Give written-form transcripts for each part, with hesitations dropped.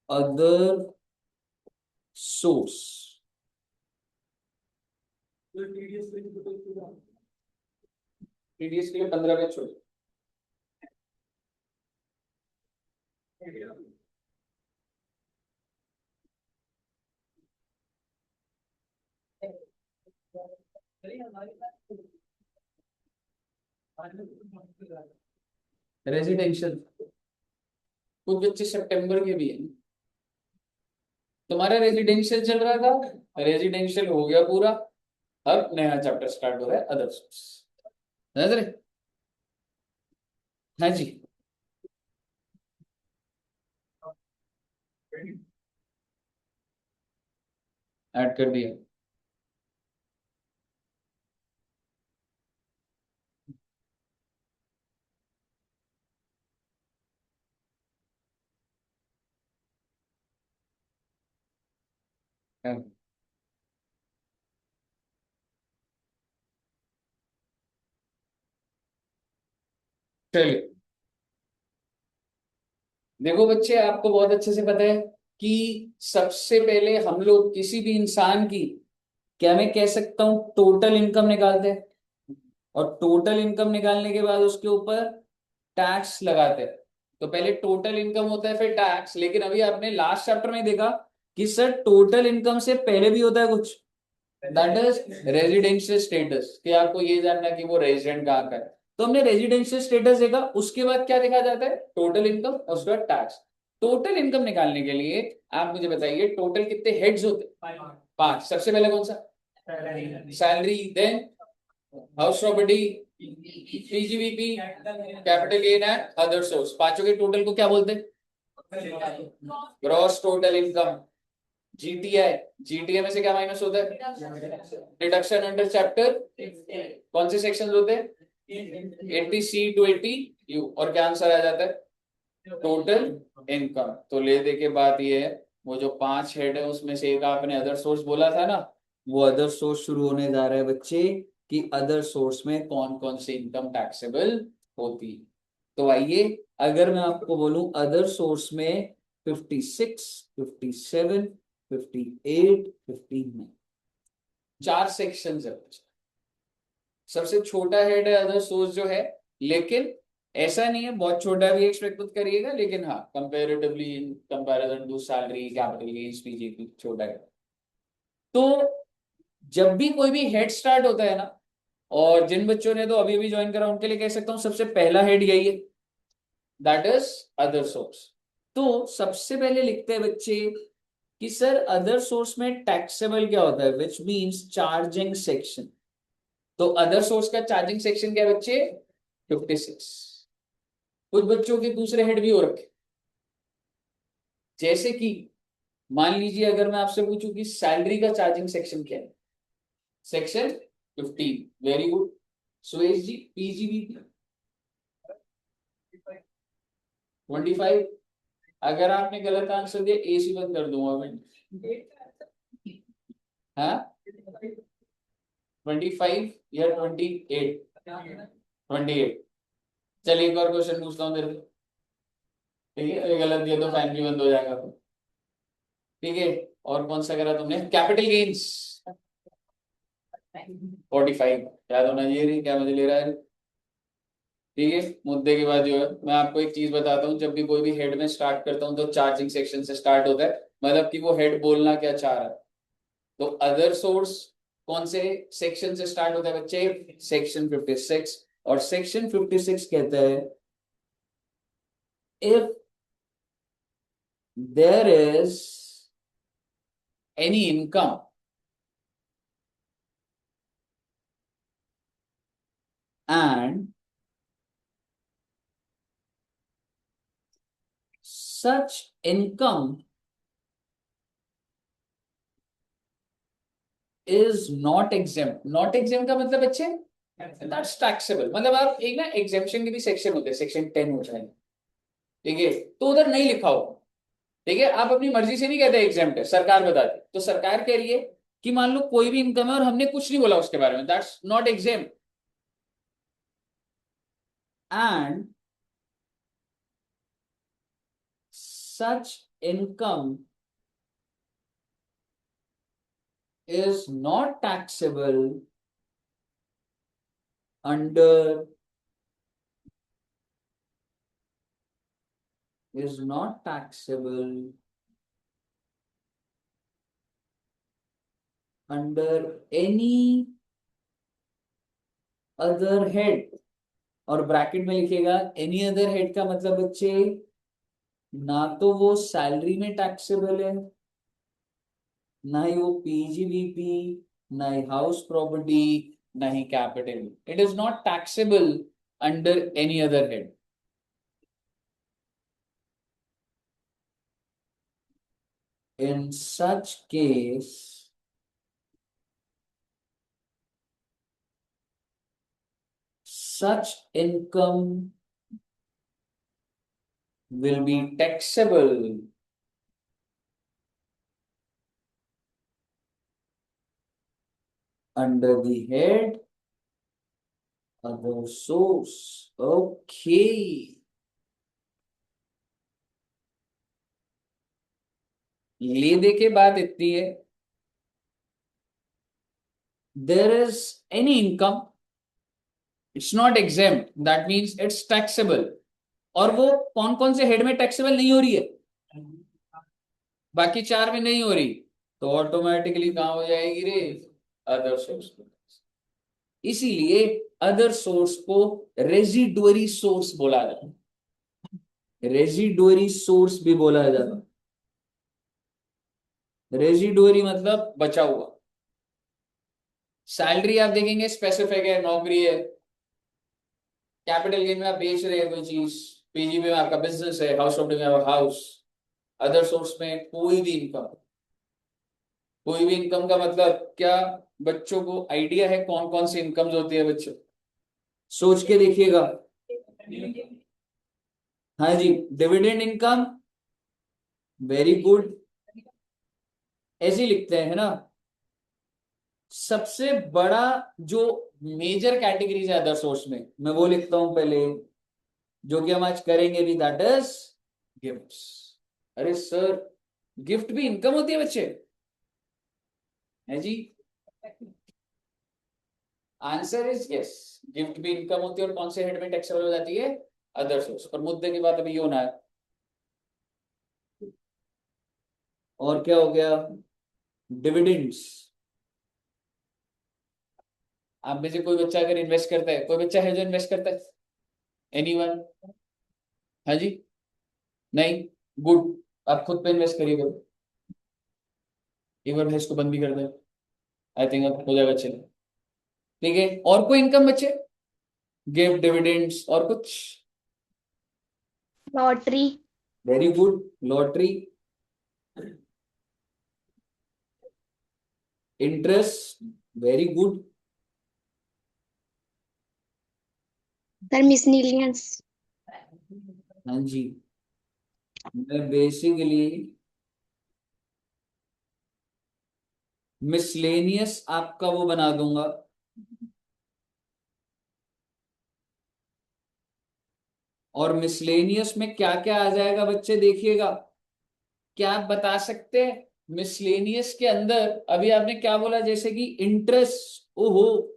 Other source. TDS के लिए 15 page छोड़। रेजिडेंशियल कुछ बच्चे सितंबर के भी हैं। तुम्हारा रेजिडेंशियल चल रहा था, रेजिडेंशियल हो गया पूरा। अब नया चैप्टर स्टार्ट हो रहा है, अदर सोर्स। समझ रहे? हाँ जी। ऐड कर दिया। हाँ। चलिए, देखो बच्चे, आपको बहुत अच्छे से पता है कि सबसे पहले हम लोग किसी भी इंसान की, क्या मैं कह सकता हूं, टोटल इनकम निकालते हैं। और टोटल इनकम निकालने के बाद उसके ऊपर टैक्स लगाते हैं। तो पहले टोटल इनकम होता है, फिर टैक्स। लेकिन अभी आपने लास्ट चैप्टर में देखा कि सर टोटल इनकम से पहले भी होता है कुछ, दैट इज रेजिडेंशियल स्टेटस, कि आपको ये जानना है कि वो रेजिडेंट कहाँ का है। तो हमने रेजिडेंशियल स्टेटस देखा, उसके बाद क्या देखा जाता है, टोटल इनकम, और उसके बाद टैक्स। टोटल इनकम निकालने के लिए आप मुझे बताइए, टोटल कितने हेड्स होते हैं? 5। सबसे पहले कौन सा? Salary, then house property, PGBP, capital gain and other source. पांचों के टोटल को क्या बोलते हैं? Gross total income. GTI, GTA में से क्या माइनस होता है? डिडक्शन अंडर चैप्टर, कौन से सेक्शन होते हैं? 80C to 80U। और क्या आंसर आ जाता है? Total income. तो ले दे के बात ये है, वो जो 5 हेड है उसमें से एक आपने अदर सोर्स बोला था ना, वो अदर सोर्स शुरू होने जा रहा है बच्चे, कि अदर सोर्स में कौन कौन सी इनकम टैक्सेबल होती है। तो आइए, अगर मैं आपको बोलूं अदर सोर्स में 56, 57, 58, 59, 4 सेक्शन है। सबसे छोटा हेड है अदर सोर्स जो है, लेकिन ऐसा नहीं है बहुत छोटा भी एक्सपेक्ट मत करिएगा, लेकिन हाँ, comparatively in comparison to salary, capital gains, PGP, छोटा है। तो जब भी कोई भी हेड स्टार्ट होता है ना, और जिन बच्चों ने तो अभी अभी ज्वाइन करा उनके लिए कह सकता हूँ सबसे पहला हेड यही है, दैट इज अदर सोर्स। तो सबसे पहले लिखते हैं बच्चे कि सर अदर सोर्स में टैक्सेबल क्या होता है, विच मींस चार्जिंग सेक्शन। तो अदर सोर्स का चार्जिंग सेक्शन क्या है बच्चे? 56। कुछ बच्चों के दूसरे हेड भी हो रखे, जैसे कि मान लीजिए अगर मैं आपसे पूछूं कि सैलरी का चार्जिंग सेक्शन क्या है, section 15। Very good Suresh ji. PGB 25। अगर आपने गलत आंसर दिया एसी बंद कर दूंगा मैं। हाँ, 25 या 28? 28। चलिए एक और क्वेश्चन पूछता हूँ तेरे से, ठीक है? अगर गलत दिया तो फैन भी बंद हो जाएगा। ठीक है, और कौन सा करा तुमने? Capital gains 45। याद होना चाहिए, नहीं क्या मुझे ले रहा है। ठीक है, मुद्दे के बाद जो है मैं आपको एक चीज बताता हूँ, जब भी कोई भी हेड में स्टार्ट करता हूँ तो चार्जिंग सेक्शन से स्टार्ट होता है, मतलब कि वो हेड बोलना क्या चाह रहा है। तो अदर सोर्स कौन से सेक्शन से स्टार्ट होता है बच्चे? सेक्शन 56। और सेक्शन 56 कहता है, if there is any income and such income is not exempt। Not exempt का मतलब बच्चे, दैट्स टैक्सेबल। मतलब आप एक ना एग्जेम्पशन के भी सेक्शन होते हैं, सेक्शन 10 होता है, ठीक है? तो उधर नहीं लिखा हो, ठीक है? आप अपनी मर्जी से नहीं कहते एग्जेम्प्ट है, सरकार बताती। तो सरकार कह रही है कि मान लो कोई भी इनकम है और हमने कुछ नहीं बोला उसके बारे में, that's not exempt. And such income is not taxable under is not taxable under any other head, और ब्रैकेट में लिखेगा एनी अदर हेड का मतलब बच्चे ना तो वो सैलरी में टैक्सेबल है, ना ही वो पीजीबीपी, ना ही हाउस प्रॉपर्टी, ना ही capital. It is not taxable under any other head. In such case, such income will be taxable under the head other source. Okay. ले दे के बात इतनी है, there is any income, it's not exempt, that means it's taxable. और वो कौन कौन से हेड में टैक्सेबल नहीं हो रही है, बाकी चार में नहीं हो रही, तो ऑटोमेटिकली कहां हो जाएगी रे, अदर सोर्स. इसीलिए अदर सोर्स को रेजिडुअरी सोर्स बोला जाता है, रेजिडुअरी सोर्स भी बोला जाता है. रेजिडुअरी मतलब बचा हुआ. सैलरी आप देखेंगे स्पेसिफिक है, नौकरी है. कैपिटल गेन में आप बेच रहे हैं कोई चीज, पीजीबी में आपका बिजनेस है, हाउस प्रॉपर्टी में आपका हाउस. अदर सोर्स में कोई भी इनकम. कोई भी इनकम का मतलब क्या, बच्चों को आइडिया है कौन कौन सी इनकम्स होती है बच्चों, सोच के देखिएगा. हाँ जी, डिविडेंड इनकम, वेरी गुड, ऐसे ही लिखते हैं, है ना. सबसे बड़ा जो मेजर कैटेगरीज है अदर सोर्स में, मैं वो लिखता हूं पहले, जो कि हम आज करेंगे भी, दैट इज गिफ्ट्स. अरे सर, गिफ्ट भी इनकम होती है बच्चे, है जी. आंसर इज यस, गिफ्ट भी इनकम होती है, और कौन से हेड में टैक्सेबल हो जाती है, अदर सोर्स. पर मुद्दे की बात अभी ये होना है. और क्या हो गया, डिविडेंड्स. आप में से कोई बच्चा अगर इन्वेस्ट करता है, कोई बच्चा है जो इन्वेस्ट करता है, एनीवन, हाँ जी, नहीं, गुड. आप खुद पे इन्वेस्ट करिए करो, एक बार भैंस को बंद भी कर दे, आई थिंक अब हो जाएगा अच्छे. ठीक है, और कोई इनकम बच्चे, गिफ्ट, डिविडेंड्स, और कुछ, lottery, very good, lottery, interest, very good. Sir miscellaneous, हाँ जी, मैं बेसिकली मिसलेनियस आपका वो बना दूंगा. और मिसलेनियस में क्या क्या आ जाएगा बच्चे देखिएगा. क्या आप बता सकते हैं मिसलेनियस के अंदर, अभी आपने क्या बोला, जैसे कि इंटरेस्ट, ओहो,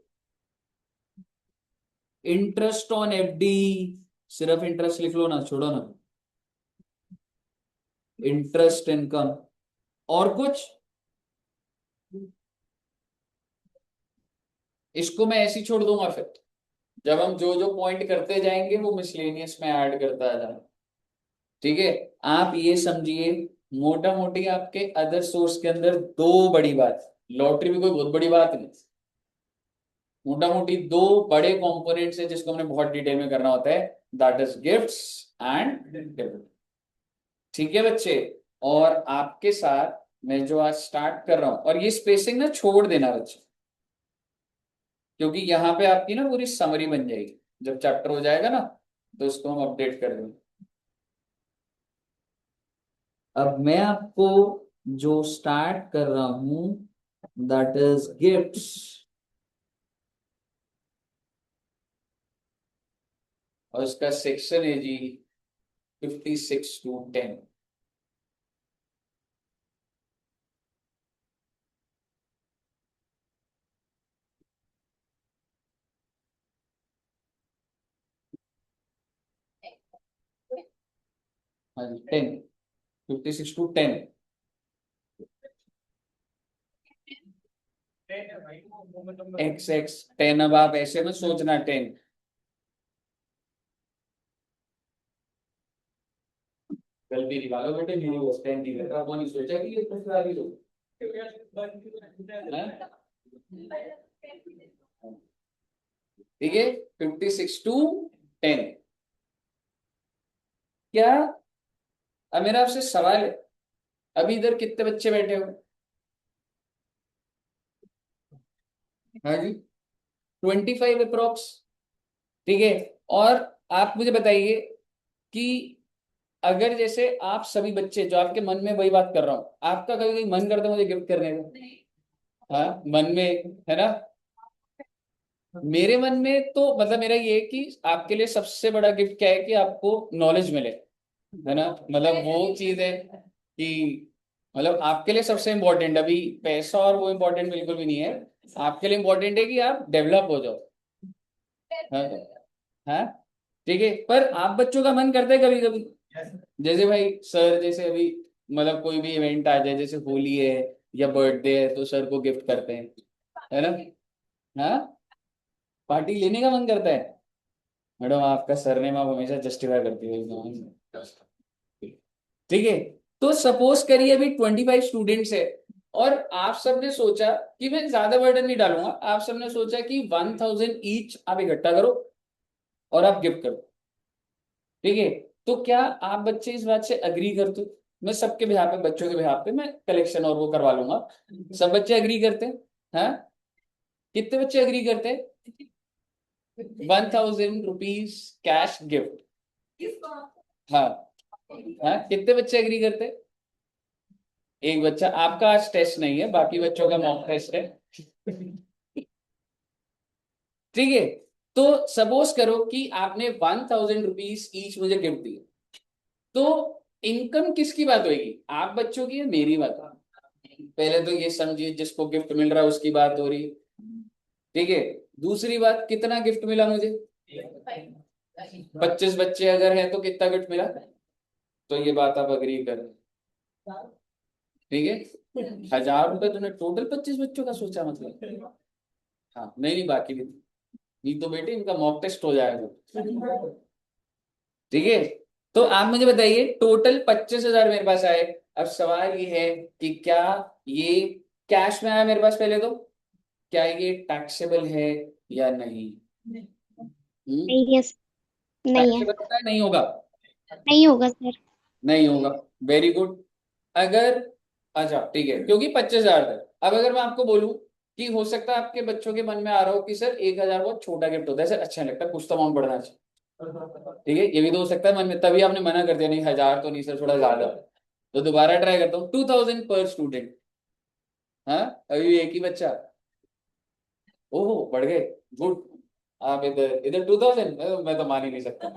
इंटरेस्ट ऑन एफडी, सिर्फ इंटरेस्ट लिख लो ना, छोड़ो ना, इंटरेस्ट इनकम, और कुछ, इसको मैं ऐसे ही छोड़ दूंगा. फिर जब हम जो जो पॉइंट करते जाएंगे वो मिसलेनियस में ऐड करता जाए. ठीक है, आप ये समझिए, मोटा मोटी आपके अदर सोर्स के अंदर दो बड़ी बात, लॉटरी भी कोई बहुत बड़ी बात नहीं, मोटा मोटी दो बड़े कंपोनेंट्स है जिसको हमने बहुत डिटेल में करना होता है, that is gifts and dividend. ठीक है बच्चे, और आपके साथ मैं जो आज स्टार्ट कर रहा हूं, और ये स्पेसिंग ना छोड़ देना बच्चे, क्योंकि यहाँ पे आपकी ना पूरी समरी बन जाएगी, जब चैप्टर हो जाएगा ना तो उसको हम अपडेट कर देंगे. अब मैं आपको जो स्टार्ट कर रहा हूं, दैट इज गिफ्ट्स, और इसका सेक्शन है जी 56 to 10. हाँ जी 10, 56 to 10। x 10, अब आप ऐसे में सोचना 10। गलती निकालो बेटे, मेरी बस 10 की है, आपको नहीं सोचा कि ये कुछ आ रही हो। हैं? ठीक है, 56 to 10। क्या, अब मेरा आपसे सवाल है, अभी इधर कितने बच्चे बैठे हो? हाँ जी 25 अप्रोक्स। ठीक है, और आप मुझे बताइए कि अगर जैसे आप सभी बच्चे जो आपके मन में, वही बात कर रहा हूँ, आपका कभी कभी मन करता है मुझे गिफ्ट करने का? हाँ मन में, है ना? मेरे मन में तो मतलब मेरा ये है कि आपके लिए सबसे बड़ा गिफ्ट क्या है कि आपको नॉलेज मिले, है ना? मतलब वो चीज है कि मतलब आपके लिए सबसे इम्पोर्टेंट अभी पैसा और वो इम्पोर्टेंट बिल्कुल भी नहीं है। आपके लिए इम्पोर्टेंट है कि आप डेवलप हो जाओ। हाँ, हाँ ठीक है, पर आप बच्चों का मन करता है कभी कभी, जैसे भाई सर जैसे अभी मतलब कोई भी इवेंट आ जाए, जैसे होली है या बर्थडे है, तो सर को गिफ्ट करते हैं, है ना? हाँ पार्टी लेने का मन करता है। मैडम आपका सरनेम आप हमेशा जस्टिफाई करती है। ठीक है, तो सपोज करिए अभी 25 स्टूडेंट्स है, और आप सबने सोचा कि मैं ज्यादा बर्डन नहीं डालूंगा, आप सबने सोचा कि 1000 ईच आप इकट्ठा करो और आप गिफ्ट करो। ठीक है, तो क्या आप बच्चे इस बात से अग्री करते हो? मैं सबके बिहाफ पे, बच्चों के बिहाफ पे मैं कलेक्शन और वो करवा लूंगा। सब बच्चे अग्री करते हैं? हाँ कितने बच्चे अग्री करते हैं? 1000 रुपीज कैश गिफ्ट। हाँ हाँ कितने बच्चे अग्री करते हैं? एक बच्चा। आपका आज टेस्ट नहीं है, बाकी बच्चों का मॉक टेस्ट है। ठीक है, तो सपोज करो कि आपने 1000 रुपीज ईच मुझे गिफ्ट दिए, तो इनकम किसकी बात होगी, आप बच्चों की या मेरी बात? पहले तो ये समझिए जिसको गिफ्ट मिल रहा है उसकी बात हो रही है। ठीक है, दूसरी बात, कितना गिफ्ट मिला मुझे? 25 बच्चे अगर हैं तो कितना गिफ्ट मिला? तो ये बात आप अग्री कर, ठीक है? 1000 रुपए तूने टोटल 25 बच्चों का सोचा मतलब? हाँ नहीं नहीं बाकी भी, नहीं तो बेटे इनका मॉक टेस्ट हो जाएगा। ठीक है, तो आप मुझे बताइए टोटल 25,000 मेरे पास आए। अब सवाल ये है कि क्या ये कैश में आया मेरे पास, पहले तो क्या ये टैक्सेबल है या नहीं? नहीं है नहीं है। टैक्सेबल होगा या नहीं होगा? नहीं होगा सर। नहीं होगा। Very good. अगर, अच्छा ठीक है, क्योंकि 25,000 है। अब अगर मैं आपको बोलूं कि हो सकता है आपके बच्चों के मन में आ रहा हो कि सर 1,000 बहुत छोटा गिफ्ट होता है सर, अच्छा नहीं लगता, कुछ तो अमाउंट बढ़ना चाहिए। ठीक है, ये भी तो हो सकता है मन में, तभी आपने मना कर दिया नहीं 1000 तो नहीं सर, थोड़ा ज्यादा। तो दोबारा ट्राई करता हूँ, 2000 पर स्टूडेंट। हाँ अभी भी एक ही बच्चा। ओहो बढ़ गए, गुड। आप इधर इधर 2000, मैं तो मान ही नहीं सकता।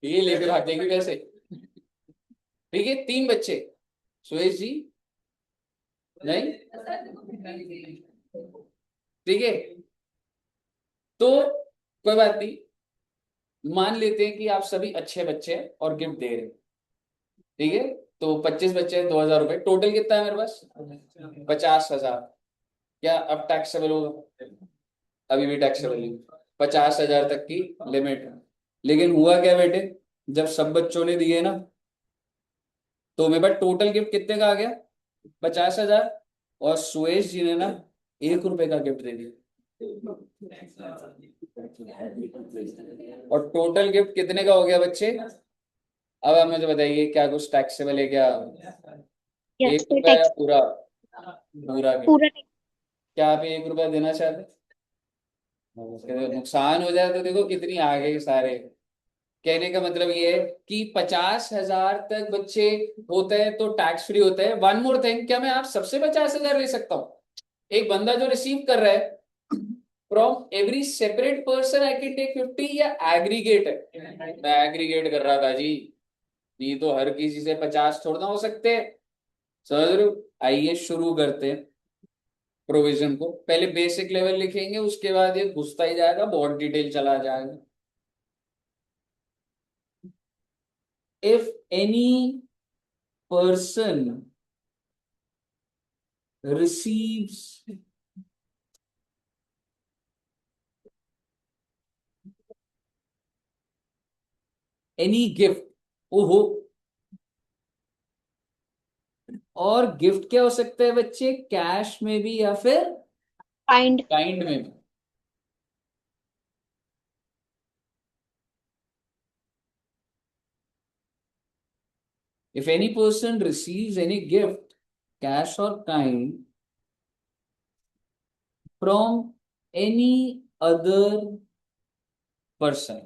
ये लेकर भागेंगे कैसे? ठीक है, 3 बच्चे। सुरेश जी, नहीं? ठीक है, तो कोई बात नहीं, मान लेते हैं कि आप सभी अच्छे बच्चे हैं और गिफ्ट दे रहे हैं। ठीक है, तो 25 बच्चे, 2,000 रुपए, टोटल कितना है मेरे पास? 50,000। क्या अब टैक्सेबल होगा? अभी भी टैक्सेबल नहीं। 50,000 तक की लिमिट है। लेकिन हुआ क्या बेटे, जब सब बच्चों ने दिए ना, तो मेरे पास टोटल गिफ्ट कितने का आ गया? 50,000। और सुरेश जी ने ना 1 रुपए का गिफ्ट दे दिया, और टोटल गिफ्ट कितने का हो गया बच्चे? अब आप मुझे बताइए क्या कुछ टैक्सेबल है क्या? यस एक सर रुपया या टैक्स पूरा? पूरा गिफ्ट। पूरा क्या आप 1 रुपया देना चाहते? उसके नुकसान हो जाए तो देखो कितनी आ गई सारे। कहने का मतलब ये है कि 50,000 तक बच्चे होते हैं तो टैक्स फ्री होते हैं। वन मोर थिंग, क्या मैं आप सबसे 50,000 ले सकता हूँ? एक बंदा जो रिसीव कर रहा है from every separate person I can take 50, या एग्रीगेट है? मैं एग्रीगेट कर रहा था जी, नहीं तो हर किसी से 50 थोड़ा ना हो सकते। समझ रहे हो? आइए शुरू करते हैं प्रोविजन को, पहले बेसिक लेवल लिखेंगे, उसके बाद ये घुसता ही जाएगा, बहुत डिटेल चला जाएगा। if any person receives any gift, ओहो, और गिफ्ट क्या हो सकता है बच्चे, कैश में भी या फिर काइंड। काइंड में भी। If any person receives any gift, cash or kind, from any other person,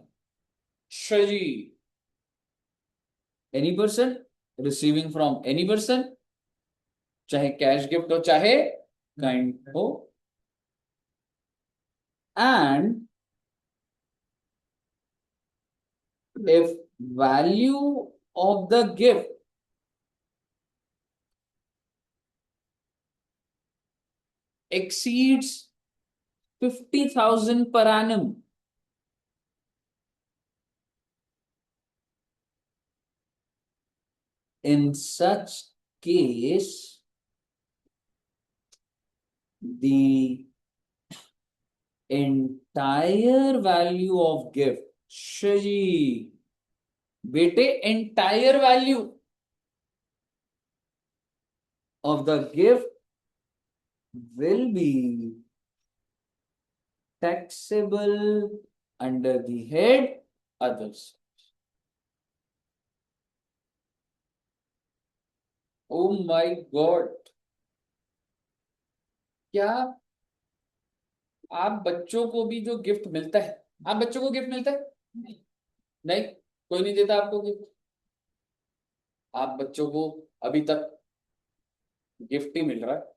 Shaji, any person receiving from any person, चाहे कैश गिफ्ट हो चाहे काइंड हो, and if value of the gift exceeds 50,000 per annum, in such case the entire value of gift, Shaji, बेटे entire value of the gift will be taxable under the head others. Oh my God, क्या आप बच्चों को भी जो gift मिलता है, आप बच्चों को गिफ्ट मिलता है? नहीं, कोई नहीं देता आपको गिफ्ट। आप बच्चों को अभी तक गिफ्ट ही मिल रहा है।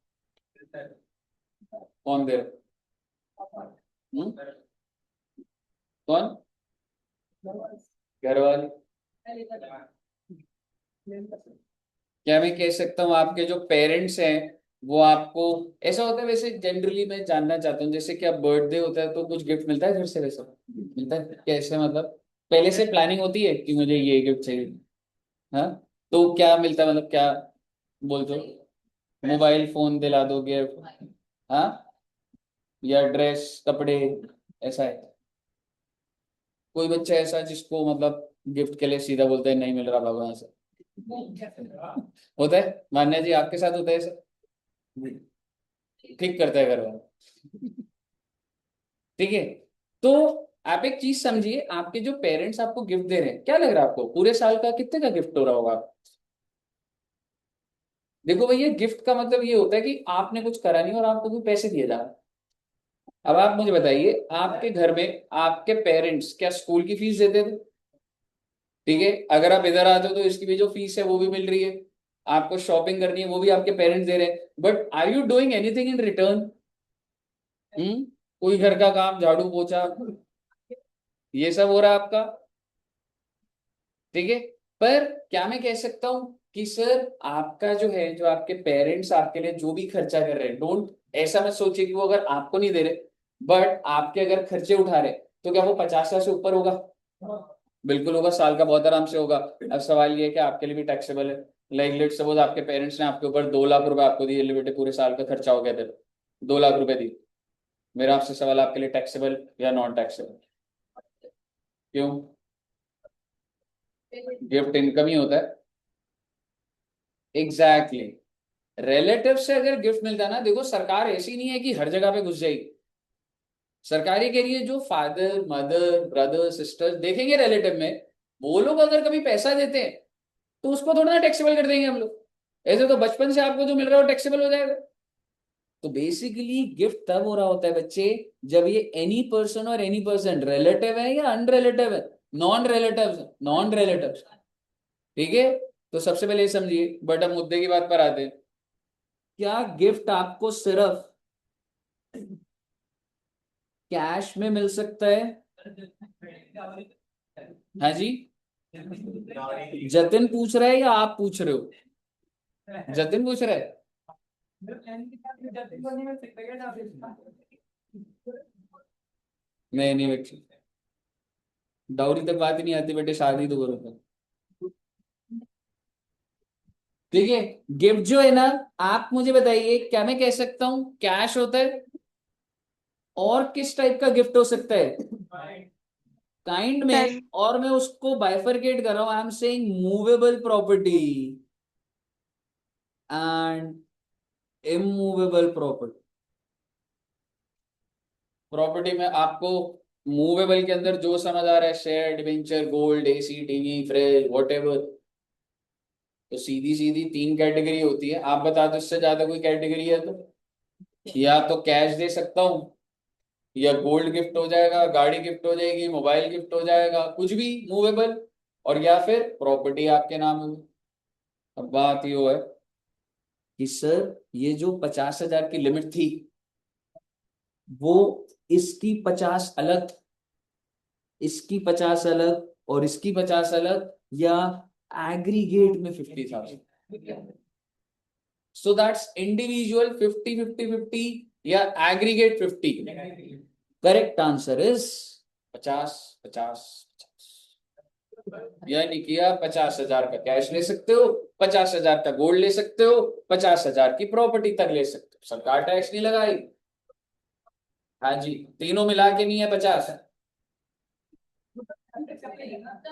कौन दे रहा है? कौन? घर वाले। क्या मैं कह सकता हूँ आपके जो पेरेंट्स हैं वो आपको, ऐसा होता है वैसे जनरली मैं जानना चाहता हूँ, जैसे कि अब बर्थडे होता है तो कुछ गिफ्ट मिलता है घर से, वैसा मिलता है कैसे, मतलब पहले से प्लानिंग होती है कि मुझे ये गिफ्ट चाहिए? हाँ, तो क्या मिलता है, मतलब क्या बोलते हो? मोबाइल फोन दिला दोगे? हाँ, या ड्रेस कपड़े, ऐसा है? कोई बच्चा ऐसा जिसको मतलब गिफ्ट के लिए सीधा बोलते हैं नहीं मिल रहा भगवान से? होता है मान्या जी, आपके साथ होता है ऐसा? ठीक करता है घर वाला। ठीक है, तो आप एक चीज समझिए, आपके जो पेरेंट्स आपको गिफ्ट दे रहे हैं, क्या लग रहा है आपको पूरे साल का कितने का गिफ्ट हो रहा होगा? देखो भैया, गिफ्ट का मतलब ये होता है कि आपने कुछ करा नहीं और आपको कोई पैसे दिए जा रहे हैं। अब आप मुझे बताइए, आपके घर में आपके पेरेंट्स क्या स्कूल की फीस देते थे? ठीक है, अगर आप इधर आते हो तो इसकी भी जो फीस है वो भी मिल रही है, आपको शॉपिंग करनी है वो भी आपके पेरेंट्स दे रहे हैं, but are you doing anything in return? कोई घर का काम, झाड़ू पोछा, ये सब हो रहा है आपका? ठीक है, पर क्या मैं कह सकता हूं कि सर आपका जो है, जो आपके पेरेंट्स आपके लिए जो भी खर्चा कर रहे हैं, डोंट ऐसा मत सोचिए कि वो अगर आपको नहीं दे रहे, बट आपके अगर खर्चे उठा रहे, तो क्या वो 50,000 से ऊपर होगा? बिल्कुल होगा, साल का बहुत आराम से होगा। अब सवाल ये है कि आपके लिए भी टैक्सेबल है। लाइक लेट सपोज आपके पेरेंट्स ने आपके ऊपर 2 लाख रुपए आपको दिए, ले बेटे पूरे साल का खर्चा हो गया तेरा, 2 लाख रुपए दिए, मेरा आपसे सवाल, आपके लिए टैक्सेबल या नॉन टैक्सेबल? क्यों? गिफ्ट इनकम ही होता है। एग्जैक्टली, रिलेटिव से अगर गिफ्ट मिलता है ना, देखो सरकार ऐसी नहीं है कि हर जगह पे घुस जाएगी। सरकारी के लिए जो फादर मदर ब्रदर सिस्टर देखेंगे रिलेटिव में, वो लोग अगर कभी पैसा देते हैं तो उसको थोड़ा ना टैक्सेबल कर देंगे हम लोग। ऐसे तो बचपन से आपको जो मिल रहा है वो टैक्सेबल हो जाएगा। तो बेसिकली गिफ्ट तब हो रहा होता है बच्चे, जब ये एनी पर्सन और एनी पर्सन रिलेटिव है या अनरिलेटिव है, नॉन रिलेटिव। ठीक है, तो सबसे पहले ये समझिए, बट अब मुद्दे की बात पर आते हैं। क्या गिफ्ट आपको सिर्फ कैश में मिल सकता है? हाँ जी, जतिन पूछ रहा है या आप पूछ रहे हो? जतिन पूछ रहा है। नहीं नहीं बेटे, डाउरी तक बात ही नहीं आती बेटे, शादी तो करो। ठीक है। गिफ्ट जो है ना, आप मुझे बताइए क्या मैं कह सकता हूं कैश होता है, और किस टाइप का गिफ्ट हो सकता है काइंड में, सर और मैं उसको बाइफरकेट कर रहा हूं। I am saying movable property and immovable property. Property में आपको मूवेबल के अंदर जो समझ आ रहा है, share, debenture, gold, AC, TV, fridge, whatever, तो सीधी सीधी तीन कैटेगरी होती है। आप बता दो इससे ज्यादा कोई कैटेगरी है तो? या तो कैश दे सकता हूँ, या गोल्ड गिफ्ट हो जाएगा, गाड़ी गिफ्ट हो जाएगी, मोबाइल गिफ्ट हो जाएगा, कुछ भी मूवेबल, और या फिर प्रॉपर्टी आपके नाम होगी। अब बात ये है कि सर ये जो 50,000 की लिमिट थी, वो इसकी 50 अलग, इसकी 50 अलग, और इसकी 50 अलग, या एग्रीगेट में 50,000? सो दैट्स इंडिविजुअल 50-50-50, या एग्रीगेट 50? Correct answer is 50-50-50। यानी कि आप 50,000 का कैश ले सकते हो, 50,000 का गोल्ड ले सकते हो, 50,000 की प्रॉपर्टी तक ले सकते हो, सरकार टैक्स नहीं लगाई। हाँ जी, तीनों मिला के नहीं है 50,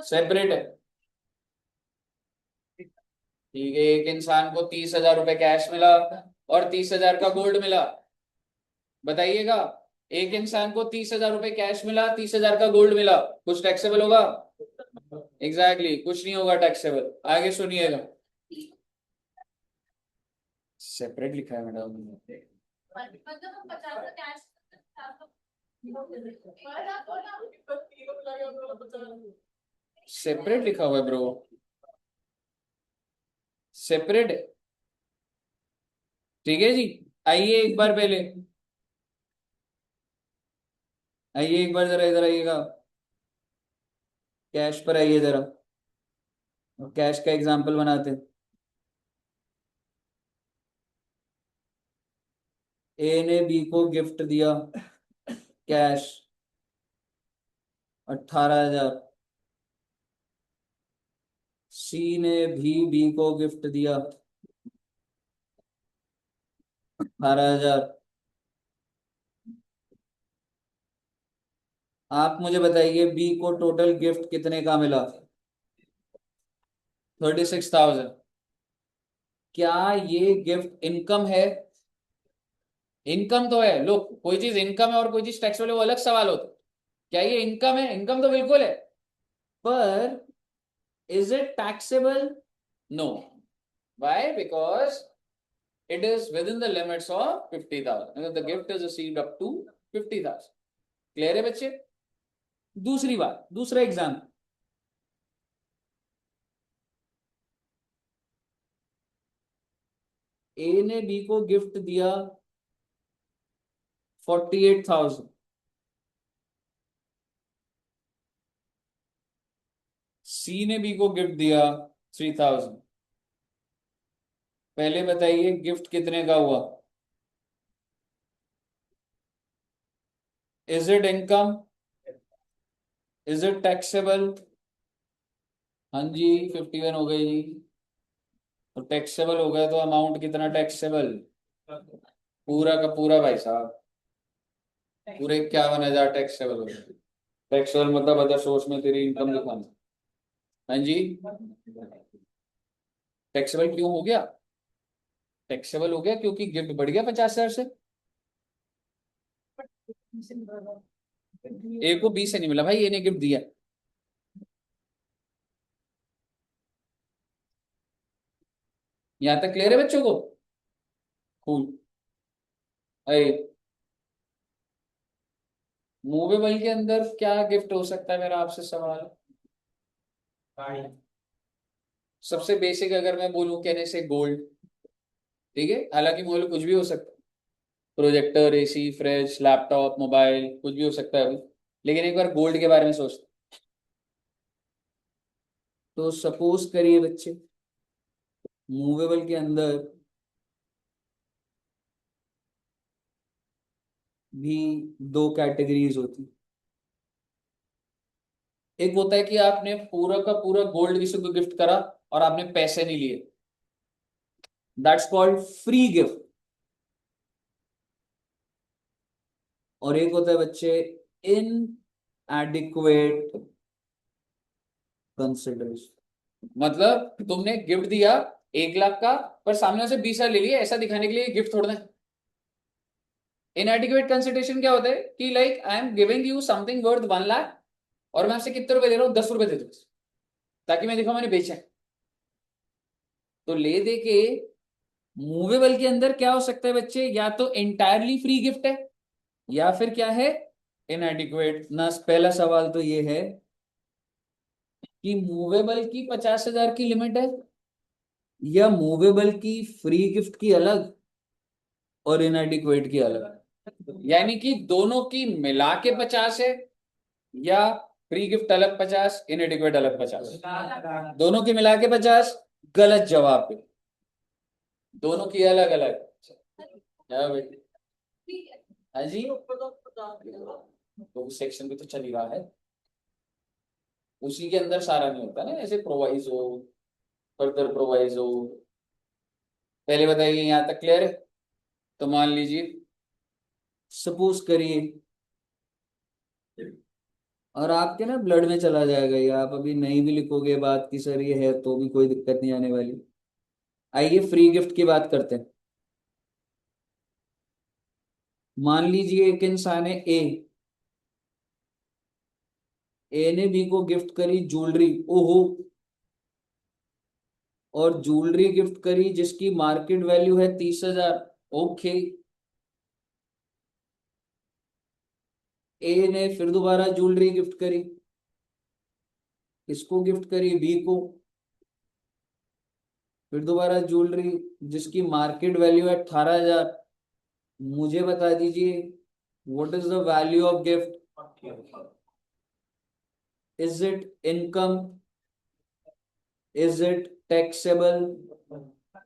सेपरेट है। ठीक है, एक इंसान को 30,000 रुपए कैश मिला और 30,000 का गोल्ड मिला, बताइएगा। एक इंसान को 30,000 रुपए कैश मिला, 30,000 का गोल्ड मिला, कुछ टैक्सेबल होगा? एग्जैक्टली कुछ नहीं होगा टैक्सेबल। आगे सुनिएगा, सेपरेट लिखा है मैडम। सेपरेट लिखा हुआ है ब्रो, सेपरेट। ठीक है जी। आइए एक बार पहले, आइए एक बार जरा इधर आइएगा, कैश पर आइए जरा, और कैश का एग्जांपल बनाते हैं। ए ने बी को गिफ्ट दिया कैश 18,000, सी ने भी बी को गिफ्ट दिया 18,000। आप मुझे बताइए बी को टोटल गिफ्ट कितने का मिला? 36,000। क्या ये गिफ्ट इनकम है? इनकम तो है। लोग, कोई चीज इनकम है और कोई चीज टैक्सेबल है, वो अलग सवाल होता है। क्या ये इनकम है? इनकम तो बिल्कुल है, पर is it taxable? No. Why? Because it is within the limits of 50,000, the gift is received up to 50,000। Clear है बच्चे? दूसरी बात, दूसरा एग्जाम, ए ने बी को गिफ्ट दिया 48,000, सी ने बी को गिफ्ट दिया 3,000। पहले बताइए गिफ्ट कितने का हुआ? Is it income? Is it taxable? हाँ जी, 51 हो गई जी। तो टैक्सेबल हो गया तो अमाउंट कितना टैक्सेबल? पूरा का पूरा भाई साहब, पूरे 51,000 टैक्सेबल हो गया। टैक्सेबल मतलब अदर सोर्स में तेरी इनकम दिखाना। हाँ जी। टैक्सेबल क्यों हो गया? टैक्सेबल हो गया क्योंकि गिफ्ट बढ़ गया 50,000 से। ए को बी से नहीं मिला भाई, ए ने गिफ्ट दिया। यहां तक क्लियर है बच्चों को? कूल। अरे, मूवेबल के अंदर क्या गिफ्ट हो सकता है, मेरा आपसे सवाल है। सबसे बेसिक अगर मैं बोलूं कहने से, गोल्ड। ठीक है, हालांकि मूवेबल कुछ भी हो सकता है, projector, AC, fridge, laptop, mobile, कुछ भी हो सकता है अभी। लेकिन एक बार गोल्ड के बारे में सोचते, तो सपोज करिए बच्चे, मूवेबल के अंदर भी दो कैटेगरीज होती। एक होता है कि आपने पूरा का पूरा गोल्ड किसी को गिफ्ट करा और आपने पैसे नहीं लिए, दैट्स कॉल्ड फ्री गिफ्ट। और एक होता है बच्चे इन एडिक्वेट कंसिडरेशन। मतलब तुमने गिफ्ट दिया 1 लाख का, पर सामने से 20,000 ले लिया, ऐसा दिखाने के लिए गिफ्ट थोड़ा है। इनएडिक्वेट कंसिडरेशन क्या होता है कि like I am giving you something worth 1 lakh, और मैं आपसे कितने रुपए दे रहा हूँ, 10 रुपए दे दो, ताकि मैं दिखाऊं मैंने बेचा है। तो ले दे के मूवेबल के अंदर क्या हो सकता है बच्चे, या तो एंटायरली फ्री गिफ्ट है, या फिर क्या है, इनएडिक्वेट ना। पहला सवाल तो ये है कि मूवेबल की 50,000 की लिमिट है, या मूवेबल की फ्री गिफ्ट की अलग और इनएडिक्वेट की अलग। यानी कि दोनों की मिला के 50 है, या फ्री गिफ्ट अलग 50, इनएडिक्वेट अलग 50। दोनों की मिला के 50, गलत जवाब पे। दोनों की अलग अलग। क्या भाई? हाँ जी, तो सेक्शन भी तो चल ही रहा है, उसी के अंदर सारा नहीं होता ना, ऐसे प्रोवाइजो, फर्दर प्रोवाइजो। पहले बताइए, यहां तक क्लियर है? तो मान लीजिए, सपोज करिए, और आपके ना ब्लड में चला जाएगा, या आप अभी नहीं भी लिखोगे बात की सर ये है, तो भी कोई दिक्कत नहीं आने वाली। आइए फ्री गिफ्ट की बात करते हैं। मान लीजिए एक इंसान है ए, ए ने बी को गिफ्ट करी ज्वेलरी, ओहो, और ज्वेलरी गिफ्ट करी जिसकी मार्केट वैल्यू है 30,000। ओके। ए ने फिर दोबारा ज्वेलरी गिफ्ट करी, किसको गिफ्ट करी, बी को, फिर दोबारा ज्वेलरी जिसकी मार्केट वैल्यू है 18,000। मुझे बता दीजिए, what is the value of gift? Is it income? Is it taxable?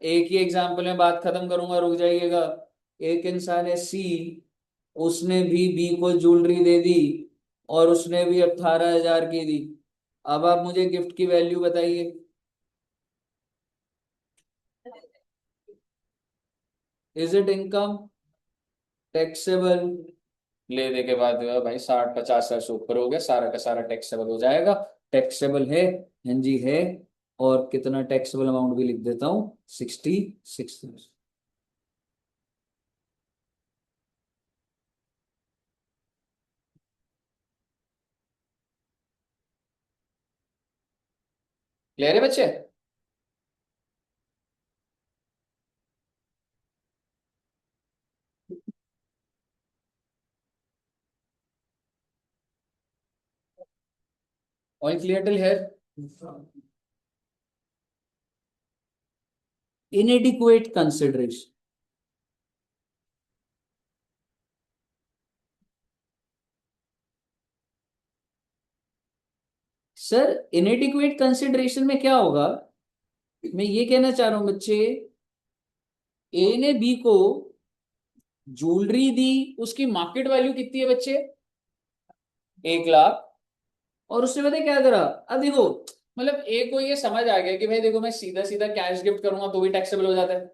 एक ही एग्जांपल में बात खत्म करूंगा, रुक जाइएगा। एक इंसान है सी, उसने भी बी को ज्वेलरी दे दी, और उसने भी 18,000 की दी। अब आप मुझे गिफ्ट की वैल्यू बताइए। Is it income? टैक्सेबल? ले दे के बाद भाई 60-50 से ऊपर हो गया, सारा का सारा टैक्सेबल हो जाएगा। टैक्सेबल है, हाँ जी है। और कितना टैक्सेबल अमाउंट भी लिख देता हूँ, 66। क्लियर है बच्चे? All clear till here? इनएडिक्वेट consideration. Sir इनएडिक्वेट consideration में क्या होगा, मैं ये कहना चाह रहा हूं बच्चे, ए ने बी को ज्वेलरी दी, उसकी मार्केट वैल्यू कितनी है बच्चे, 1 लाख। और उसने पता है क्या करा, अब देखो, मतलब ए को ये समझ आ गया कि भाई देखो, मैं सीधा सीधा कैश गिफ्ट करूंगा तो भी टैक्सेबल हो जाता है,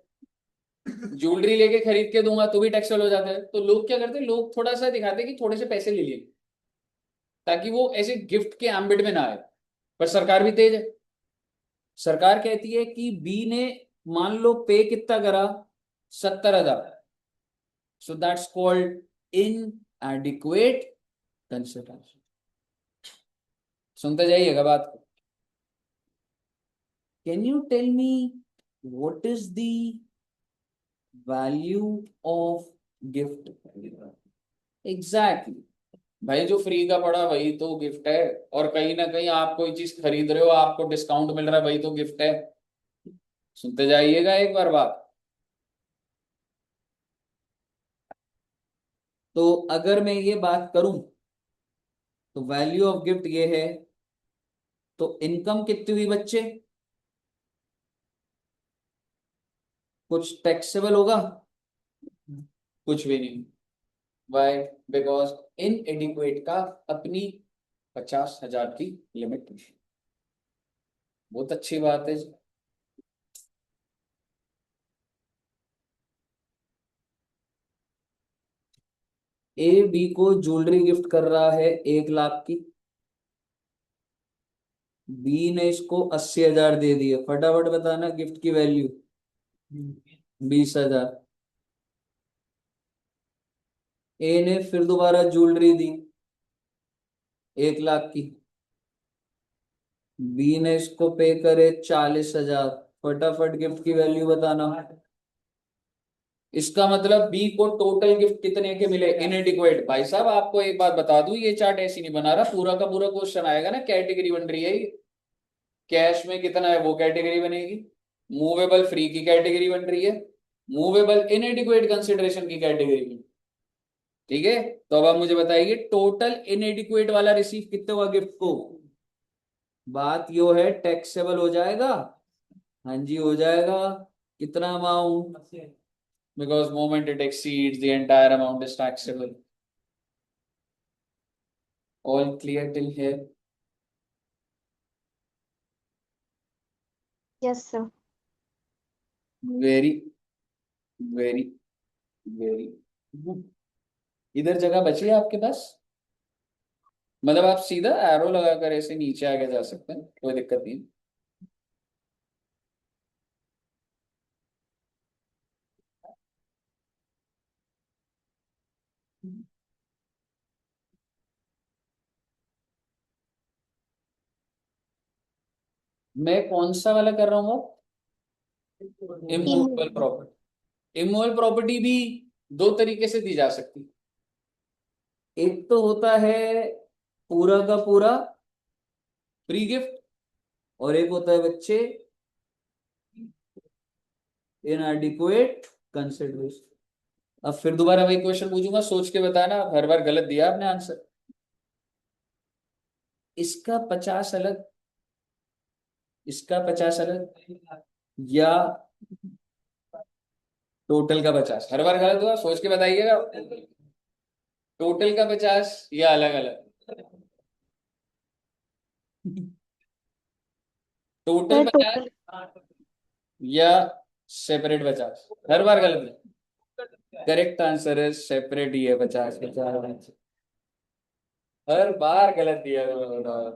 ज्वेलरी लेके खरीद के दूंगा तो भी टैक्सेबल हो जाता है। तो लोग क्या करते हैं, लोग थोड़ा सा दिखाते हैं कि थोड़े से पैसे ले लिए, ताकि वो ऐसे गिफ्ट के एम्बिट में ना आए। पर सरकार भी तेज है। सरकार कहती है कि बी ने मान लो पे कितना करा, 70,000। So that's called inadequate consideration. सुनते जाइएगा बात को। Can you tell me what is the value of gift? Exactly. भाई जो फ्री का पड़ा वही तो गिफ्ट है, और कहीं ना कहीं आप कोई चीज खरीद रहे हो, आपको डिस्काउंट मिल रहा है, वही तो गिफ्ट है। सुनते जाइएगा एक बार बात। तो अगर मैं ये बात करूं, तो वैल्यू ऑफ गिफ्ट ये है, तो इनकम कितनी हुई बच्चे, कुछ टैक्सेबल होगा? कुछ भी नहीं। वाई? बिकॉज इन एडिक्वेट का अपनी 50,000 की लिमिट। बहुत अच्छी बात है। ए बी को ज्वेलरी गिफ्ट कर रहा है 1 लाख की, बी ने इसको 80,000 दे दिए। फटाफट बताना गिफ्ट की वैल्यू। 20,000। ए ने फिर दोबारा ज्वेलरी दी 1 लाख की, बी ने इसको पे करे 40,000। फटाफट गिफ्ट की वैल्यू बताना। इसका मतलब बी को टोटल गिफ्ट कितने के मिले? इनएडिक्वेट। भाई साहब आपको एक बात बता दूं, ये चार्ट ऐसी नहीं बना रहा, पूरा का पूरा क्वेश्चन आएगा ना, कैटेगरी बन रही है ये। कैश में कितना है वो कैटेगरी बनेगी, मूवेबल फ्री की कैटेगरी बन रही है, मूवेबल इनएडिक्वेट कंसिडरेशन की कैटेगरी बन। ठीक है, तो अब आप मुझे बताइए टोटल इनएडिक्वेट वाला रिसीव कितने हुआ गिफ्ट को? बात यो है टैक्सेबल हो जाएगा? हाँ जी हो जाएगा। कितना amount? Because moment it exceeds the entire amount is taxable. All clear till here? Yes sir. Very very very good. इधर जगह बची है आपके पास? मतलब आप सीधा एरो लगाकर ऐसे नीचे आगे जा सकते हैं, कोई दिक्कत नहीं। मैं कौन सा वाला कर रहा हूँ? Immovable immovable. Property. Immovable property भी दो तरीके से दी जा सकती है। एक तो होता है पूरा का पूरा फ्री गिफ्ट, और एक होता है बच्चे इनएडिक्वेट कंसिडरेशन। अब फिर दोबारा वही क्वेश्चन पूछूंगा, सोच के बताना, हर बार गलत दिया आपने आंसर। इसका 50 अलग, इसका 50 अलग, या टोटल का 50? हर बार गलत हुआ, सोच के बताइएगा। टोटल का 50 या अलग अलग? Total sir 50 total. या सेपरेट 50? हर बार गलत है। करेक्ट आंसर है सेपरेट ही है, 50 50। हर बार गलत दिया तुमने।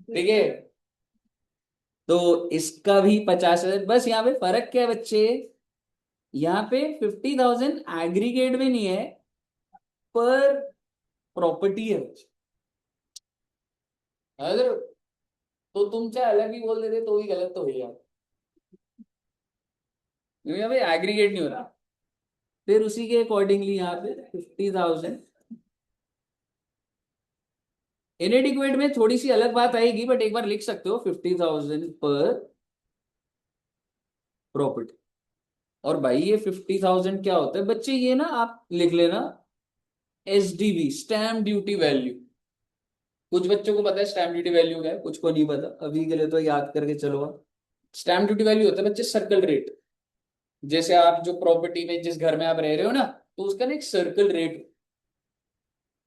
ठीक है, तो इसका भी 50,000। बस यहाँ पे फर्क क्या है बच्चे, यहाँ पे 50,000 एग्रीगेट में नहीं है, पर प्रॉपर्टी है बच्चे। अगर तो तुम चाहे अलग ही बोल देते तो भी गलत तो हुई। यहाँ पे एग्रीगेट नहीं हो रहा, फिर उसी के अकॉर्डिंगली यहाँ पे 50,000। इनएडिक्वेट में थोड़ी सी अलग बात आएगी, बट एक बार लिख सकते हो 50,000 पर प्रॉपर्टी। और भाई ये 50,000 क्या होता है बच्चे, ये ना आप लिख लेना SDV, स्टैम्प ड्यूटी वैल्यू। कुछ बच्चों को पता है स्टैम्प ड्यूटी वैल्यू क्या है, कुछ को नहीं पता, अभी के लिए तो याद करके चलो। स्टैम्प ड्यूटी वैल्यू होता है बच्चे सर्कल रेट। जैसे आप जो प्रॉपर्टी में जिस घर में आप रह रहे हो ना, तो उसका ना एक सर्कल रेट,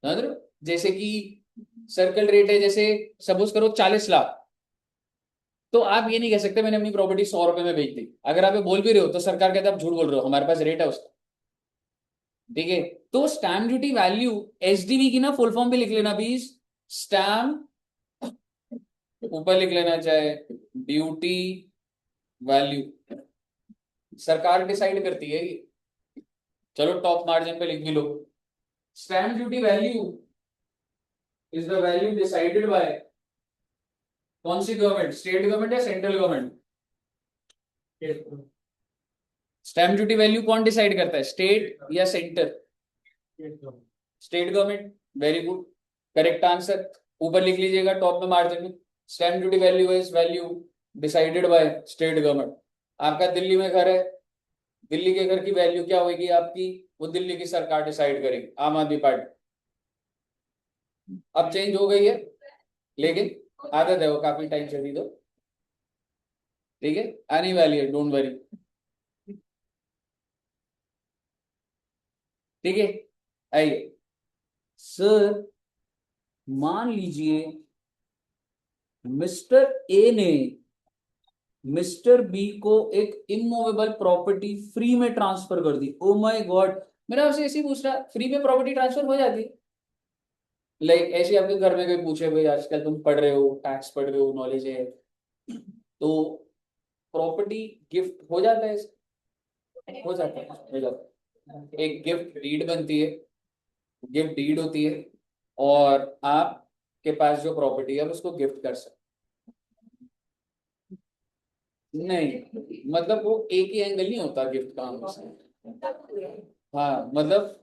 समझ रहे हो? जैसे कि सर्कल रेट है, जैसे सपोज करो 40 लाख, तो आप ये नहीं कह सकते मैंने अपनी प्रॉपर्टी 100 रुपए में बेच दी। अगर आप ये बोल भी रहे हो तो सरकार कहता है आप झूठ बोल रहे हो, हमारे पास रेट है उसका। ठीक है, तो स्टैम्प ड्यूटी वैल्यू, SDV की ना फुल फॉर्म भी लिख लेना प्लीज। स्टैम्प, ऊपर लिख लेना चाहे ड्यूटी वैल्यू, सरकार डिसाइड करती है ये। चलो टॉप मार्जिन पे लिख भी लो, stamp duty value is the value decided by कौन सी गवर्नमेंट, स्टेट गवर्नमेंट या central government? Stamp duty value कौन डिसाइड करता है, स्टेट या centre? State government. Very good, correct answer. ऊपर लिख लीजिएगा टॉप में मार्जिन में, stamp duty value is value decided by state government. आपका दिल्ली में घर है, दिल्ली के घर की वैल्यू क्या होगी आपकी, वो दिल्ली की सरकार डिसाइड करेगी, आम आदमी पार्टी। अब चेंज हो गई है, लेकिन आदत है वो, काफी टाइम चली तो। ठीक है, आने वाली है, डोंट वरी। ठीक है, आइए सर, मान लीजिए मिस्टर ए ने मिस्टर बी को एक इमूवेबल प्रॉपर्टी फ्री में ट्रांसफर कर दी। ओ माय गॉड, मेरा आपसे ऐसे ही पूछ रहा, फ्री में प्रॉपर्टी ट्रांसफर हो जाती है। लाइक ऐसे आपके घर में कोई पूछे, भाई आजकल तुम पढ़ रहे हो, टैक्स पढ़ रहे हो, नॉलेज है, तो प्रॉपर्टी गिफ्ट हो जाता है, हो जाता है, हो जाता है। एक गिफ्ट डीड बनती है, गिफ्ट डीड होती है, और आपके पास जो प्रॉपर्टी है आप उसको गिफ्ट कर सकते। नहीं, मतलब वो एक ही एंगल नहीं होता गिफ्ट का हमेशा। हाँ मतलब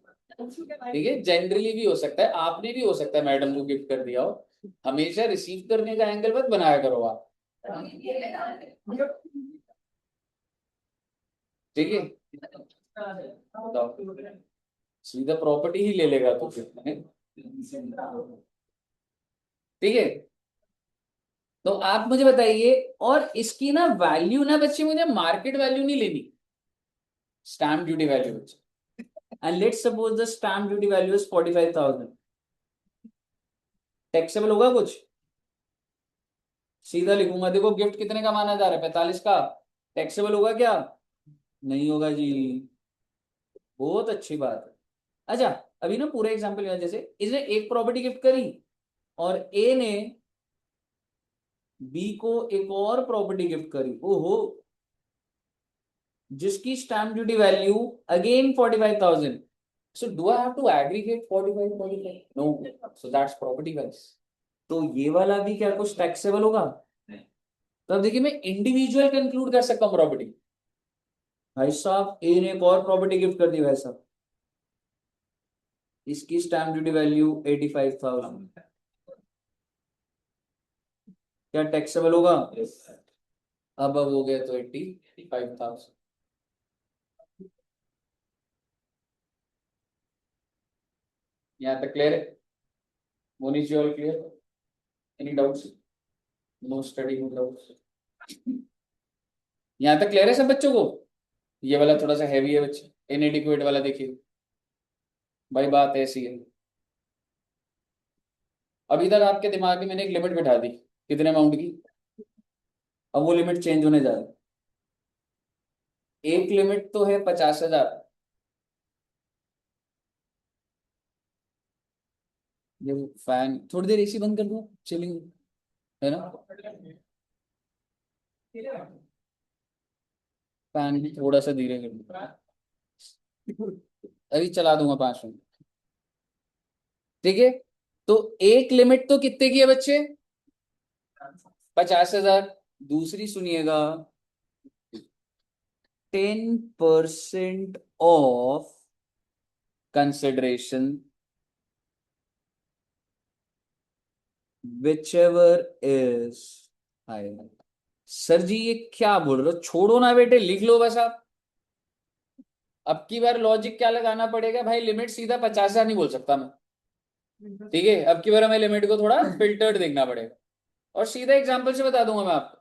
ठीक है, जनरली भी हो सकता है, आपने भी हो सकता है मैडम को गिफ्ट कर दिया हो। हमेशा रिसीव करने का एंगल मत बनाया करो आप, ठीक है। बताओ, सीधा प्रॉपर्टी ही ले लेगा तो फिर, ठीक है। तो आप मुझे बताइए, और इसकी ना वैल्यू ना बच्चे, मुझे मार्केट वैल्यू नहीं लेनी, स्टैम्प ड्यूटी वैल्यू बच्चे। And let's suppose the stamp duty value is 45,000, taxable होगा कुछ? सीधा लिखूंगा, देखो गिफ्ट कितने का माना जा रहा है, 45 का, टैक्सेबल होगा क्या? नहीं होगा जी। बहुत अच्छी बात है। अच्छा, अभी ना पूरा एग्जांपल लिया, जैसे इसने एक प्रॉपर्टी गिफ्ट करी, और ए ने बी को एक और प्रॉपर्टी गिफ्ट करी, ओहो, जिसकी stamp duty value again 45,000। So do I have to aggregate 45 45? No, so that's property wise. तो ये वाला भी क्या कुछ टैक्सेबल होगा? तो अब देखिए, मैं इंडिविजुअल कंक्लूड कर सकता हूँ प्रॉपर्टी। भाई साहब, ए ने एक और प्रॉपर्टी गिफ्ट कर दी भाई साहब, इसकी स्टैम्प ड्यूटी वैल्यू 85,000, क्या टैक्सेबल होगा? अब हो गया तो 85,000। यहाँ तक क्लियर है? Monish, all clear? Any doubts? No study, no doubts? यहाँ तक क्लियर है सब बच्चों को? ये वाला थोड़ा सा हैवी है बच्चे, इनएडिक्वेट वाला देखिए, भाई बात ऐसी है। अभी तक आपके दिमाग में मैंने एक लिमिट बिठा दी, कितने अमाउंट की, अब वो लिमिट चेंज होने जा रही है। एक लिमिट तो है 50,000, ये फैन थोड़ी देर एसी बंद कर दूं, चिलिंग है ना, फैन भी थोड़ा सा धीरे कर दूं, अभी चला दूंगा 5 मिनट, ठीक है। तो एक लिमिट तो कितने की है बच्चे? 50,000। दूसरी सुनिएगा, 10% of consideration which ever is higher. Sir ji ये क्या बोल रहे हो, छोड़ो ना बेटे, लिख लो बस आप। अब की बार लॉजिक क्या लगाना पड़ेगा भाई, लिमिट सीधा 50,000 नहीं बोल सकता मैं, ठीक है। अब की बार हमें लिमिट को थोड़ा फिल्टर्ड देखना पड़ेगा, और सीधा एग्जांपल से बता दूंगा मैं आपको।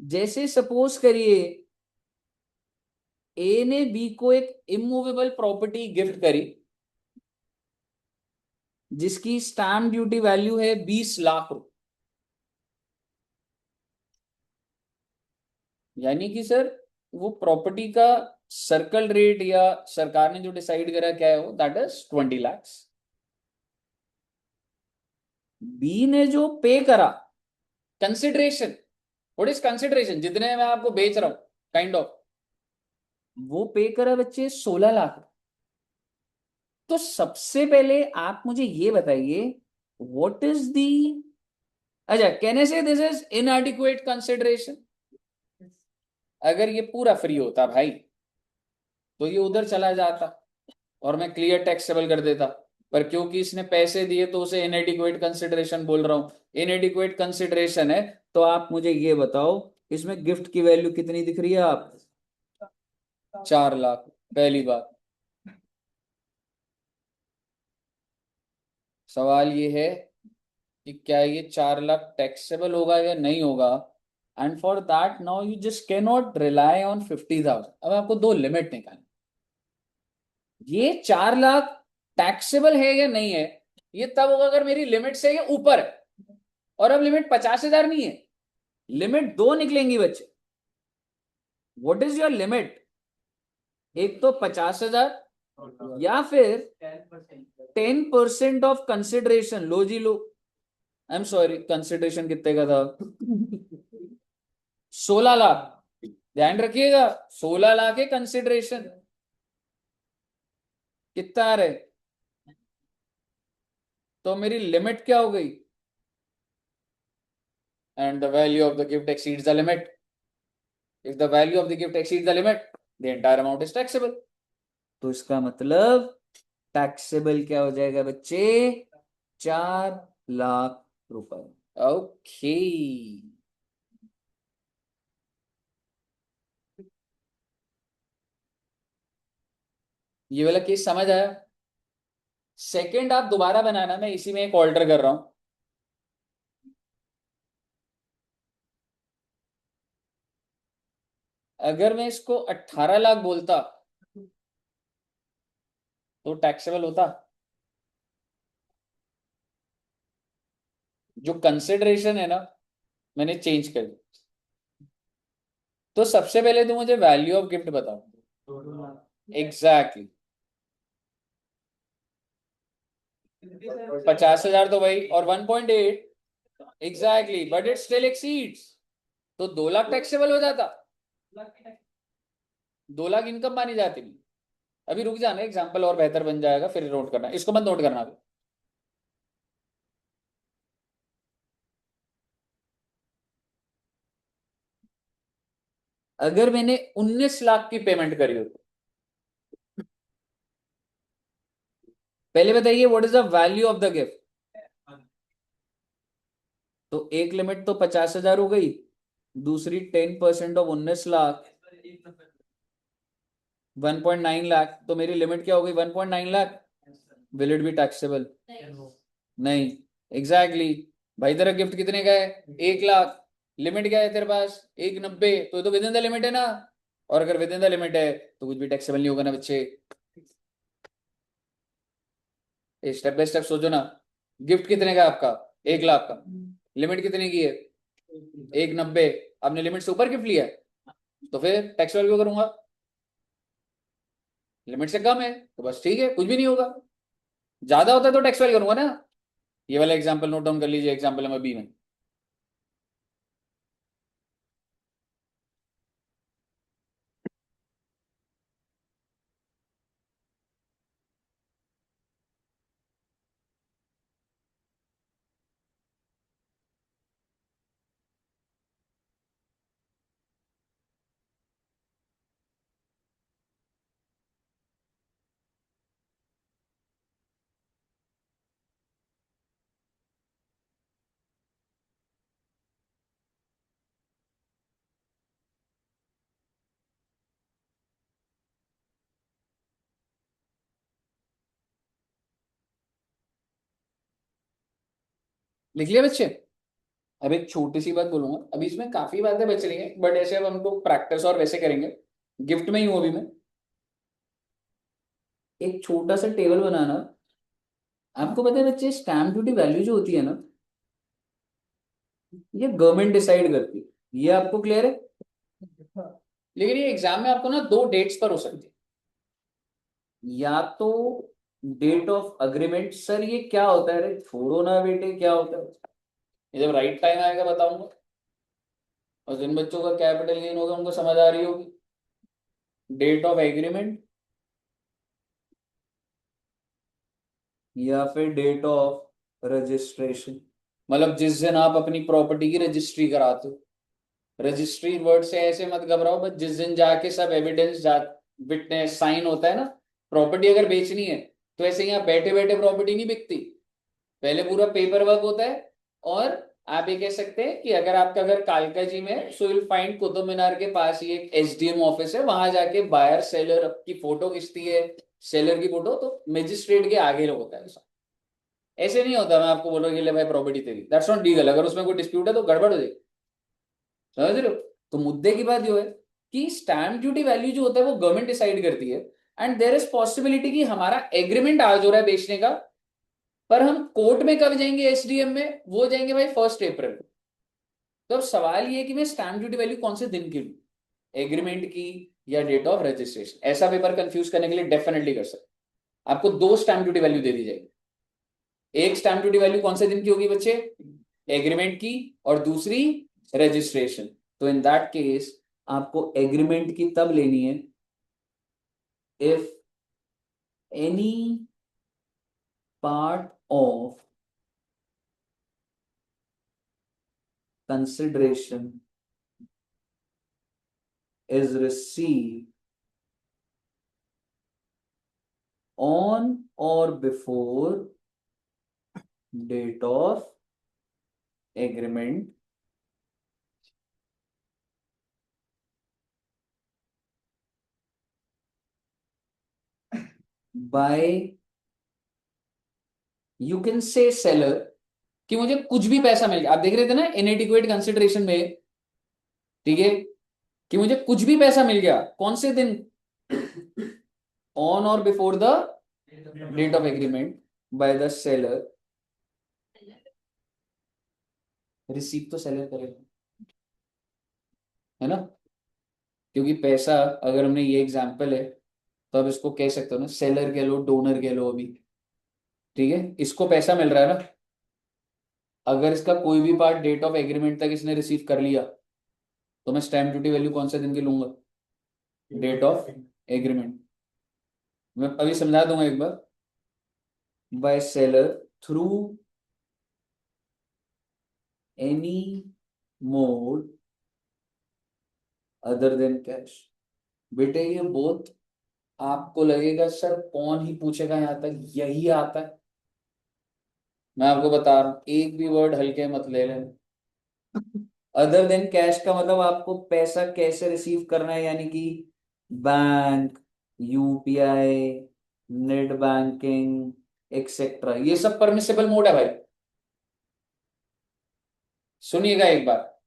जैसे सपोज करिए, ए ने बी को एक इमूवेबल प्रॉपर्टी गिफ्ट करी, जिसकी स्टैम्प ड्यूटी वैल्यू है 20 लाख रुपए। यानी कि सर, वो प्रॉपर्टी का सर्कल रेट, या सरकार ने जो डिसाइड करा क्या है वो, दैट इज 20 lakhs। बी ने जो पे करा, कंसिडरेशन, व्हाट इज कंसिडरेशन, जितने मैं आपको बेच रहा हूं, काइंड ऑफ, वो पे करा बच्चे 16 लाख। तो सबसे पहले आप मुझे ये बताइए, व्हाट इज दी, अच्छा कैन आई से दिस इज इनएडिक्वेट कंसिडरेशन? अगर ये पूरा फ्री होता भाई, तो ये उधर चला जाता, और मैं क्लियर टैक्सेबल कर देता। पर क्योंकि इसने पैसे दिए, तो उसे इनएडिक्वेट कंसिडरेशन बोल रहा हूं। इनएडिक्वेट कंसिडरेशन है, तो आप मुझे ये बताओ, इसमें गिफ्ट की वैल्यू कितनी दिख रही है आप? 4 लाख। पहली बात, सवाल ये है कि क्या ये 4 लाख टैक्सेबल होगा या नहीं होगा। And for that now you just can not rely on 50,000। अब आपको दो लिमिट निकालनी, ये 4 लाख टैक्सेबल है या नहीं है, ये तब होगा अगर मेरी लिमिट से ये ऊपर है। और अब लिमिट 50,000 नहीं है, लिमिट दो निकलेंगी बच्चे। What is your limit? एक तो 50,000 या फिर 10% ऑफ कंसिडरेशन। लो जी लो, आई एम सॉरी, कंसिडरेशन कितने का था? 16 लाख। ध्यान रखिएगा, 16 लाख है कंसिडरेशन। कितना आ रहा है? तो मेरी लिमिट क्या हो गई? And the value of the gift exceeds the limit. If the value of the gift exceeds the limit, the entire amount is taxable. तो इसका मतलब टैक्सेबल क्या हो जाएगा बच्चे? 4 लाख रुपए। ओके, ये वाला केस समझ आया? सेकंड आप दोबारा बनाना, मैं इसी में एक ऑल्टर कर रहा हूं। अगर मैं इसको 18 लाख बोलता तो टैक्सेबल होता। जो कंसिडरेशन है ना, मैंने चेंज कर दी। तो सबसे पहले तो मुझे वैल्यू ऑफ गिफ्ट बताओ। एग्जैक्टली, 50,000 तो भाई, और 1.8। Exactly, but it still exceeds. तो 2 लाख टैक्सेबल हो जाता। 2 लाख इनकम मानी जाती नहीं। अभी रुक जाना, एग्जाम्पल और बेहतर बन जाएगा, फिर नोट करना, इसको मत नोट करना अभी। अगर मैंने 19 लाख की पेमेंट करी हो, पहले बताइए what is the value of the gift? तो एक लिमिट तो 50,000 हो गई, दूसरी 10% ऑफ 19 लाख, 1.9 लाख। तो मेरी लिमिट क्या हो गई? 1.9 lakh. Will it be taxable? नहीं। एग्जैक्टली भाई, तेरा गिफ्ट कितने का है? 1 लाख। लिमिट क्या है तेरे पास? 190। तो ये तो विद इन द लिमिट है ना। और अगर विद इन द लिमिट है तो कुछ भी टैक्सेबल नहीं होगा ना बच्चे। स्टेप बाय स्टेप सोचो ना। गिफ्ट कितने का है आपका? 1 लाख का। लिमिट कितने की है? 190। आपने लिमिट से ऊपर गिफ्ट लिया है, तो फिर टैक्सेबल क्यों करूंगा? लिमिट से कम है तो बस ठीक है, कुछ भी नहीं होगा। ज्यादा होता है तो टैक्सेबल करूंगा ना। ये वाला एग्जाम्पल नोट डाउन कर लीजिए, एग्जाम्पल नंबर बी में। लिख लिया बच्चे? अब एक छोटी सी बात बोलूंगा, अभी इसमें काफी बातें बच रही हैं, बट ऐसे अब हमको प्रैक्टिस और वैसे करेंगे। गिफ्ट में ही हूं अभी मैं। एक छोटा सा टेबल बनाना। आपको पता है बच्चे, स्टैम्प ड्यूटी वैल्यू जो होती है ना, ये गवर्नमेंट डिसाइड करती है। ये आपको क्लियर है? लेकिन ये एग्जाम में आपको ना दो डेट्स पर हो सकती है। या तो डेट ऑफ अग्रीमेंट। सर ये क्या होता है? अरे छोड़ो ना बेटे, क्या होता है? ये जब राइट टाइम आएगा बताऊंगा। और जिन बच्चों का कैपिटल गेन होगा उनको समझ आ रही होगी। डेट ऑफ एग्रीमेंट या फिर डेट ऑफ रजिस्ट्रेशन। मतलब जिस दिन आप अपनी प्रॉपर्टी की रजिस्ट्री कराते हो। रजिस्ट्री वर्ड से ऐसे मत घबराओ, बस जिस दिन जाके सब एविडेंस जा, विटनेस साइन होता है ना। प्रॉपर्टी अगर बेचनी है तो ऐसे यहाँ बैठे बैठे प्रॉपर्टी नहीं बिकती। पहले पूरा पेपर वर्क होता है। और आप ये कह सकते हैं कि अगर आपका घर कालका जी में है, so will find Qutub Minar के पास ही एक एसडीएम ऑफिस है, वहां जाके बायर सेलर की फोटो खिंचती है। सेलर की फोटो तो मजिस्ट्रेट के आगे होता है ऐसा। ऐसे नहीं होता मैं आपको बोल रहा हूँ कि ले भाई प्रॉपर्टी तेरी, दैट्स नॉट लीगल। अगर उसमें कोई डिस्प्यूट है तो गड़बड़ हो जाएगी। समझ रहे हो? तो मुद्दे की बात जो है कि स्टैम्प ड्यूटी वैल्यू जो होता है वो गवर्नमेंट डिसाइड करती है। एंड देयर इज पॉसिबिलिटी कि हमारा एग्रीमेंट आज हो रहा है बेचने का, पर हम कोर्ट में कब जाएंगे? एसडीएम में वो जाएंगे भाई 1 अप्रैल। तो अब सवाल ये है कि मैं स्टैम्प ड्यूटी वैल्यू कौन से दिन की लूं? एग्रीमेंट की या डेट ऑफ रजिस्ट्रेशन। ऐसा पेपर कंफ्यूज करने के लिए डेफिनेटली कर सकते। आपको दो स्टैम्प ड्यूटी वैल्यू दे दी जाएगी। एक स्टैम्प ड्यूटी वैल्यू कौन से दिन की होगी बच्चे? एग्रीमेंट की, और दूसरी रजिस्ट्रेशन। तो इन दैट केस आपको एग्रीमेंट की तब लेनी है if any part of consideration is received on or before date of agreement by, you can say seller, कि मुझे कुछ भी पैसा मिल गया। आप देख रहे थे ना इनएडिक्वेट कंसिडरेशन में, ठीक है, कि मुझे कुछ भी पैसा मिल गया कौन से दिन? ऑन और before the date of agreement by the seller. Receive तो सेलर करेगा, है ना, क्योंकि पैसा, अगर हमने ये एग्जांपल है तो अब इसको कह सकते हो ना, सेलर कह लो, डोनर कह लो अभी, ठीक है, इसको पैसा मिल रहा है ना। अगर इसका कोई भी पार्ट डेट ऑफ एग्रीमेंट तक इसने रिसीव कर लिया तो मैं स्टैम्प ड्यूटी वैल्यू कौन से दिन की लूंगा? Date of agreement. मैं अभी समझा दूंगा एक बार। By seller through any mode other than cash. बेटे ये बहुत, आपको लगेगा सर कौन ही पूछेगा, यहां तक यही आता है। मैं आपको बता रहा हूं, एक भी वर्ड हल्के मत ले लेना। अदर देन कैश का मतलब आपको पैसा कैसे रिसीव करना है, यानी कि bank, UPI, net banking, etcetera, ये सब परमिसेबल मोड है भाई। सुनिएगा एक बार,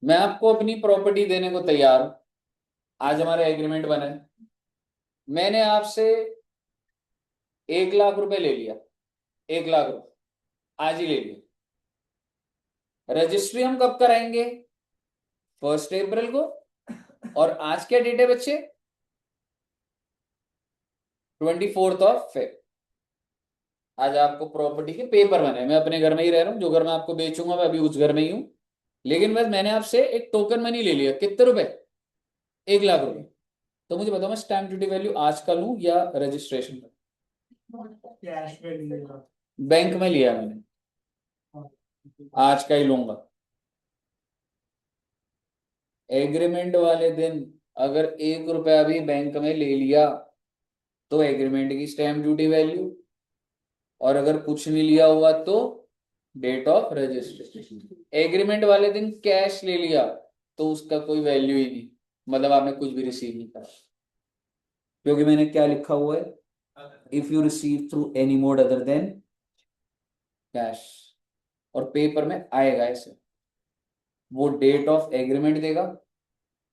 मैं आपको अपनी प्रॉपर्टी देने को तैयार हूं। आज हमारा एग्रीमेंट बना है, मैंने आपसे 1 लाख रुपए ले लिया, 1 लाख रुपए आज ही ले लिया। रजिस्ट्री हम कब कराएंगे? 1 अप्रैल को। और आज क्या डेट है बच्चे? 24 आज आपको प्रॉपर्टी के पेपर बने। मैं अपने घर में ही रह रहा हूँ, जो घर मैं आपको बेचूंगा मैं अभी उस घर में ही हूँ। लेकिन बस मैंने आपसे एक टोकन मनी ले लिया, कितने रुपए? 1 लाख रुपए। तो मुझे बताओ, मैं स्टैम्प ड्यूटी वैल्यू आज का लूं या रजिस्ट्रेशन का? कैश में लिएगा। बैंक में लिया मैंने, आज का ही लूंगा। एग्रीमेंट वाले दिन अगर 1 रुपया भी बैंक में ले लिया तो एग्रीमेंट की स्टैम्प ड्यूटी वैल्यू, और अगर कुछ नहीं लिया हुआ तो डेट ऑफ रजिस्ट्रेशन। एग्रीमेंट वाले दिन कैश ले लिया तो उसका कोई वैल्यू ही नहीं, मतलब आपने कुछ भी रिसीव नहीं करा, क्योंकि मैंने क्या लिखा हुआ है? If you receive through any mode other than cash. और पेपर में आएगा ऐसे, वो डेट ऑफ एग्रीमेंट देगा,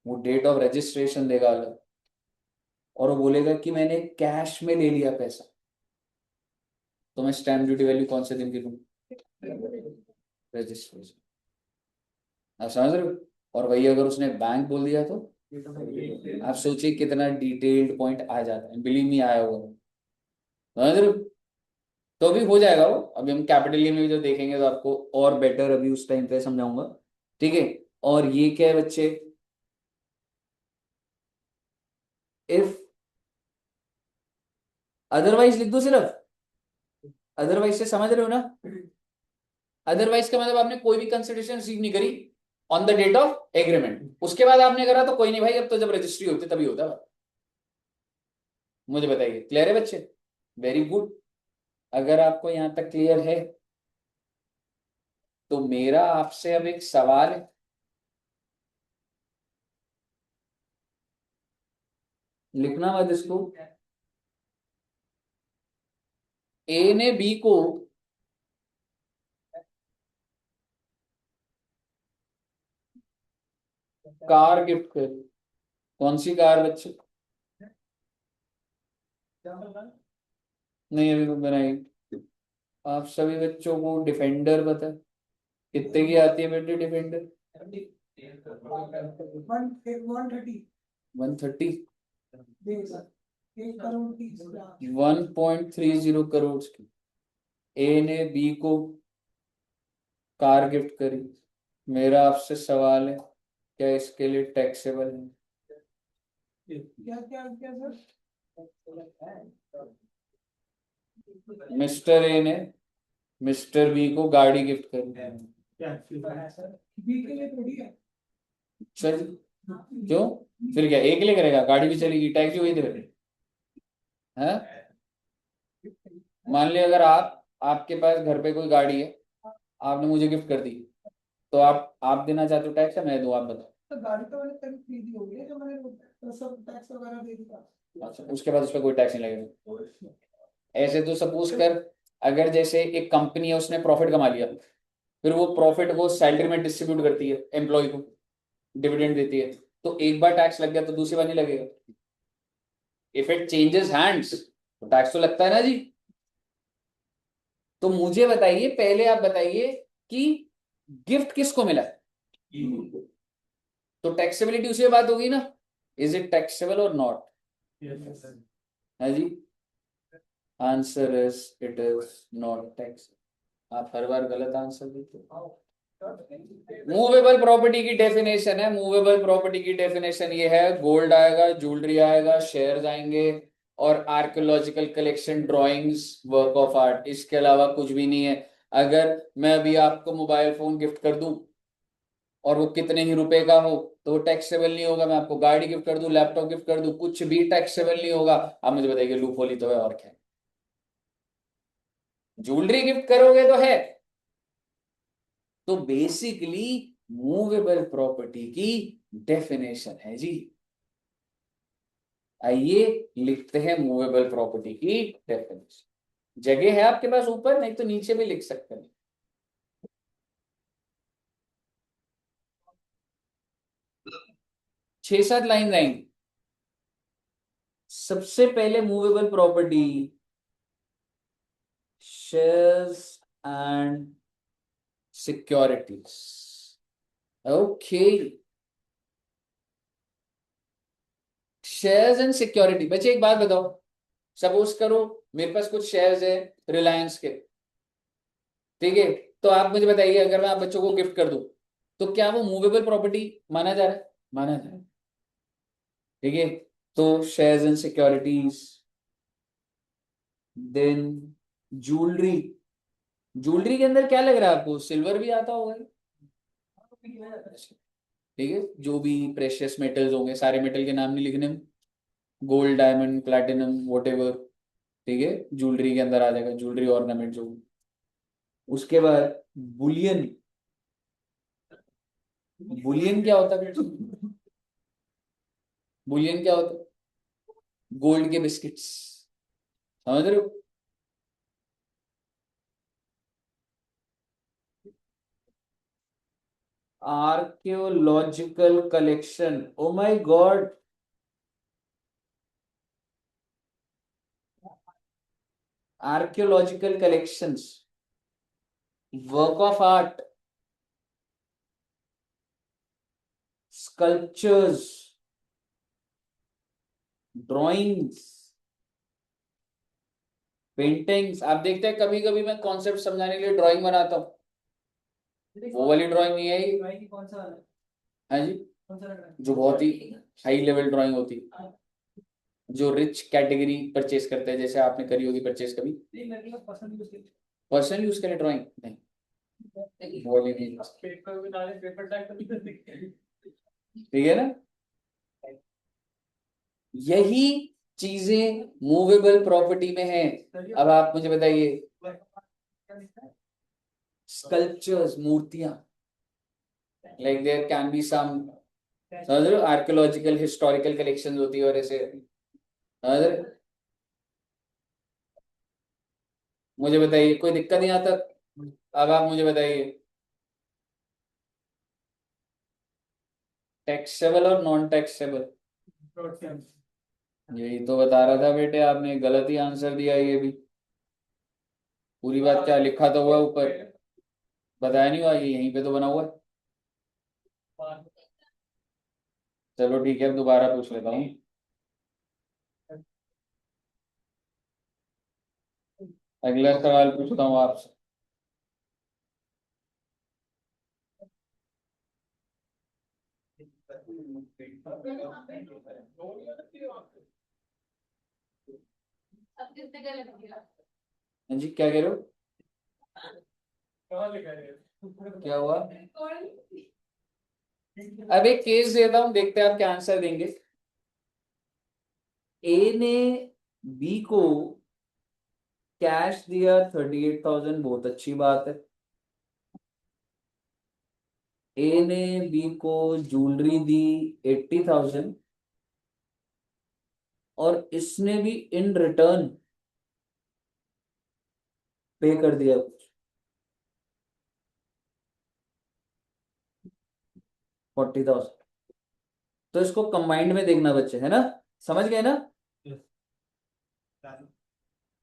वो डेट ऑफ रजिस्ट्रेशन देगा अलग, और वो बोलेगा कि मैंने कैश में ले लिया पैसा, तो मैं स्टैम्प ड्यूटी वैल्यू कौन से दिन की लूं? रजिस्ट्रेशन। आप समझ रहे हो? और वही अगर उसने बैंक बोल दिया तो आप सोचिए कितना डिटेल्ड पॉइंट आ जाता है। बिलीव मी, आया होगा। समझ रहे हो? तो अभी हो जाएगा वो, अभी हम कैपिटल गेन में भी जब देखेंगे तो आपको और बेटर अभी उस टाइम पे समझाऊंगा, ठीक है। और ये क्या है बच्चे? इफ अदरवाइज लिख दो सिर्फ, अदरवाइज से समझ रहे हो ना? अदरवाइज का मतलब आपने कोई भी कंसिडरेशन रिसीव नहीं करी on the date of agreement, उसके बाद आपने करा तो कोई नहीं भाई, अब तो जब रजिस्ट्री होती तभी होता है। मुझे बताइए, क्लियर है बच्चे? Very good. अगर आपको यहां तक क्लियर है तो मेरा आपसे अब एक सवाल है, लिखना मत इसको। ए ने बी को कार गिफ्ट करी। कौन सी कार बच्चे? नहीं अभी तो बनाई। आप सभी बच्चों को डिफेंडर पता है? कितने की आती है बेटे डिफेंडर? 130 130 1 करोड़ की 1.30 करोड़ की। ए ने बी को कार गिफ्ट करी। मेरा आपसे सवाल है, क्या इसके लिए टैक्सेबल है? क्या क्या क्या सर? मिस्टर ए ने मिस्टर बी को गाड़ी गिफ्ट करी। बी के लिए थोड़ी है। सर क्यों? फिर क्या एक लिए करेगा? गाड़ी भी चलेगी, टैक्स भी वही दे रहे हैं। मान लिया अगर आपके पास घर पे कोई गाड़ी है, आपने मुझे गिफ्ट कर दी, तो आप देना चाहते हो टैक्स या मैं दूं? आप बताओ। तो गाड़ी तो मैंने तभी खरीदी होगी जो मैंने तो सब टैक्स वगैरह दे दिया। अच्छा, उसके बाद उस पर कोई टैक्स नहीं लगेगा। ऐसे तो सपोज कर, अगर जैसे एक कंपनी है, उसने प्रॉफिट कमा लिया, फिर वो प्रॉफिट को सैलरी में डिस्ट्रीब्यूट करती है, एम्प्लॉय को डिविडेंड देती है, तो एक बार टैक्स लग गया तो दूसरी बार नहीं लगेगा। इफ इट चेंजेस हैंड्स तो टैक्स तो लगता है ना जी। तो मुझे बताइए, पहले आप बताइए कि गिफ्ट किसको मिला? तो टैक्सेबिलिटी उसी पे बात होगी ना, इज इट टैक्सेबल और नॉट? है जी। Answer is it is not tax. आप हर बार गलत आंसर देते हो। मूवेबल प्रॉपर्टी की डेफिनेशन है, मूवेबल प्रॉपर्टी की डेफिनेशन ये है, गोल्ड आएगा, ज्वेलरी आएगा, शेयर्स आएंगे, और archaeological collection, drawings, work of art, इसके अलावा कुछ भी नहीं है। अगर मैं अभी आपको मोबाइल फोन गिफ्ट कर दूं और वो कितने ही रुपए का हो तो वो टैक्सेबल नहीं होगा। मैं आपको गाड़ी गिफ्ट कर दूं, लैपटॉप गिफ्ट कर दूं, कुछ भी टैक्सेबल नहीं होगा। आप मुझे बताइए, लूप होली तो है और क्या है? ज्वेलरी गिफ्ट करोगे तो है। तो बेसिकली मूवेबल प्रॉपर्टी की डेफिनेशन है जी। आइए लिखते हैं मूवेबल प्रॉपर्टी की डेफिनेशन। जगह है आपके पास ऊपर, नहीं तो नीचे भी लिख सकते हैं। 6-7 लाइन आएंगी। सबसे पहले movable property, shares and securities. Okay, shares and security. बच्चे एक बात बताओ, सपोज करो मेरे पास कुछ शेयर्स है रिलायंस के, ठीक है? तो आप मुझे बताइए, अगर मैं आप बच्चों को गिफ्ट कर दूं तो क्या वो मूवेबल प्रॉपर्टी माना जा रहा है? माना जा रहा है, ठीक है? तो shares and securities. Then jewellery. Jewellery के अंदर क्या लग रहा है आपको? सिल्वर भी आता होगा, ठीक है? जो भी प्रेशियस मेटल्स होंगे, सारे मेटल के नाम नहीं लिखने, गोल्ड, डायमंड, प्लैटिनम, वॉटेवर, ठीक है? ज्वेलरी के अंदर आ जाएगा, ज्वेलरी ऑर्नामेंट जो। उसके बाद बुलियन। बुलियन क्या होता है? बुलियन क्या होता है? गोल्ड के बिस्किट्स, समझ रहे हो? Archaeological collection, oh my God. Archaeological collections, work of art, sculptures, drawings, paintings. आप देखते हैं कभी कभी मैं कॉन्सेप्ट समझाने के लिए ड्राइंग बनाता हूँ, वो वाली ड्राइंग नहीं है ये। कौन सा वाला? हाँ जी, कौन सा लग रहा है? जो बहुत ही हाई लेवल ड्राइंग होती है, जो रिच कैटेगरी परचेस करते हैं, जैसे आपने करी होगी परचेस कभी। नहीं, मेरे को पसंद यूज करते पर्सनल यूज करें ड्राइंग नहीं, वो वाली नहीं, पेपर में डाले, पेपर टैग कभी कर दिखते हैं। ठीक है ना? यही चीजें मूवेबल प्रॉपर्टी में है। अब आप मुझे बताइए, स्कल्पचर्स, मूर्तियां, like there can be some, समझ रहे हो? आर्कियोलॉजिकल हिस्टोरिकल कलेक्शन होती है और ऐसे, समझ रहे हो? मुझे बताइए, कोई दिक्कत नहीं आता? अब आप मुझे बताइए, टैक्सेबल और नॉन टैक्सेबल। यही तो बता रहा था बेटे, आपने गलत ही आंसर दिया। ये भी पूरी बात क्या लिखा तो हुआ ऊपर, बताया नहीं हुआ, ये यहीं पे तो बना हुआ है। चलो ठीक है, अब दोबारा पूछ लेता हूँ। अगला सवाल पूछता हूँ आपसे। हाँ जी, क्या कह रहे हो? क्या हुआ? अब एक केस देता हूं, देखते हैं आप क्या आंसर देंगे। ए ने बी को कैश दिया 38,000, बहुत अच्छी बात है। ए ने बी को ज्वेलरी दी 80,000, और इसने भी इन रिटर्न पे कर दिया कुछ 40,000। तो इसको कंबाइंड में देखना बच्चे, है ना? समझ गए ना?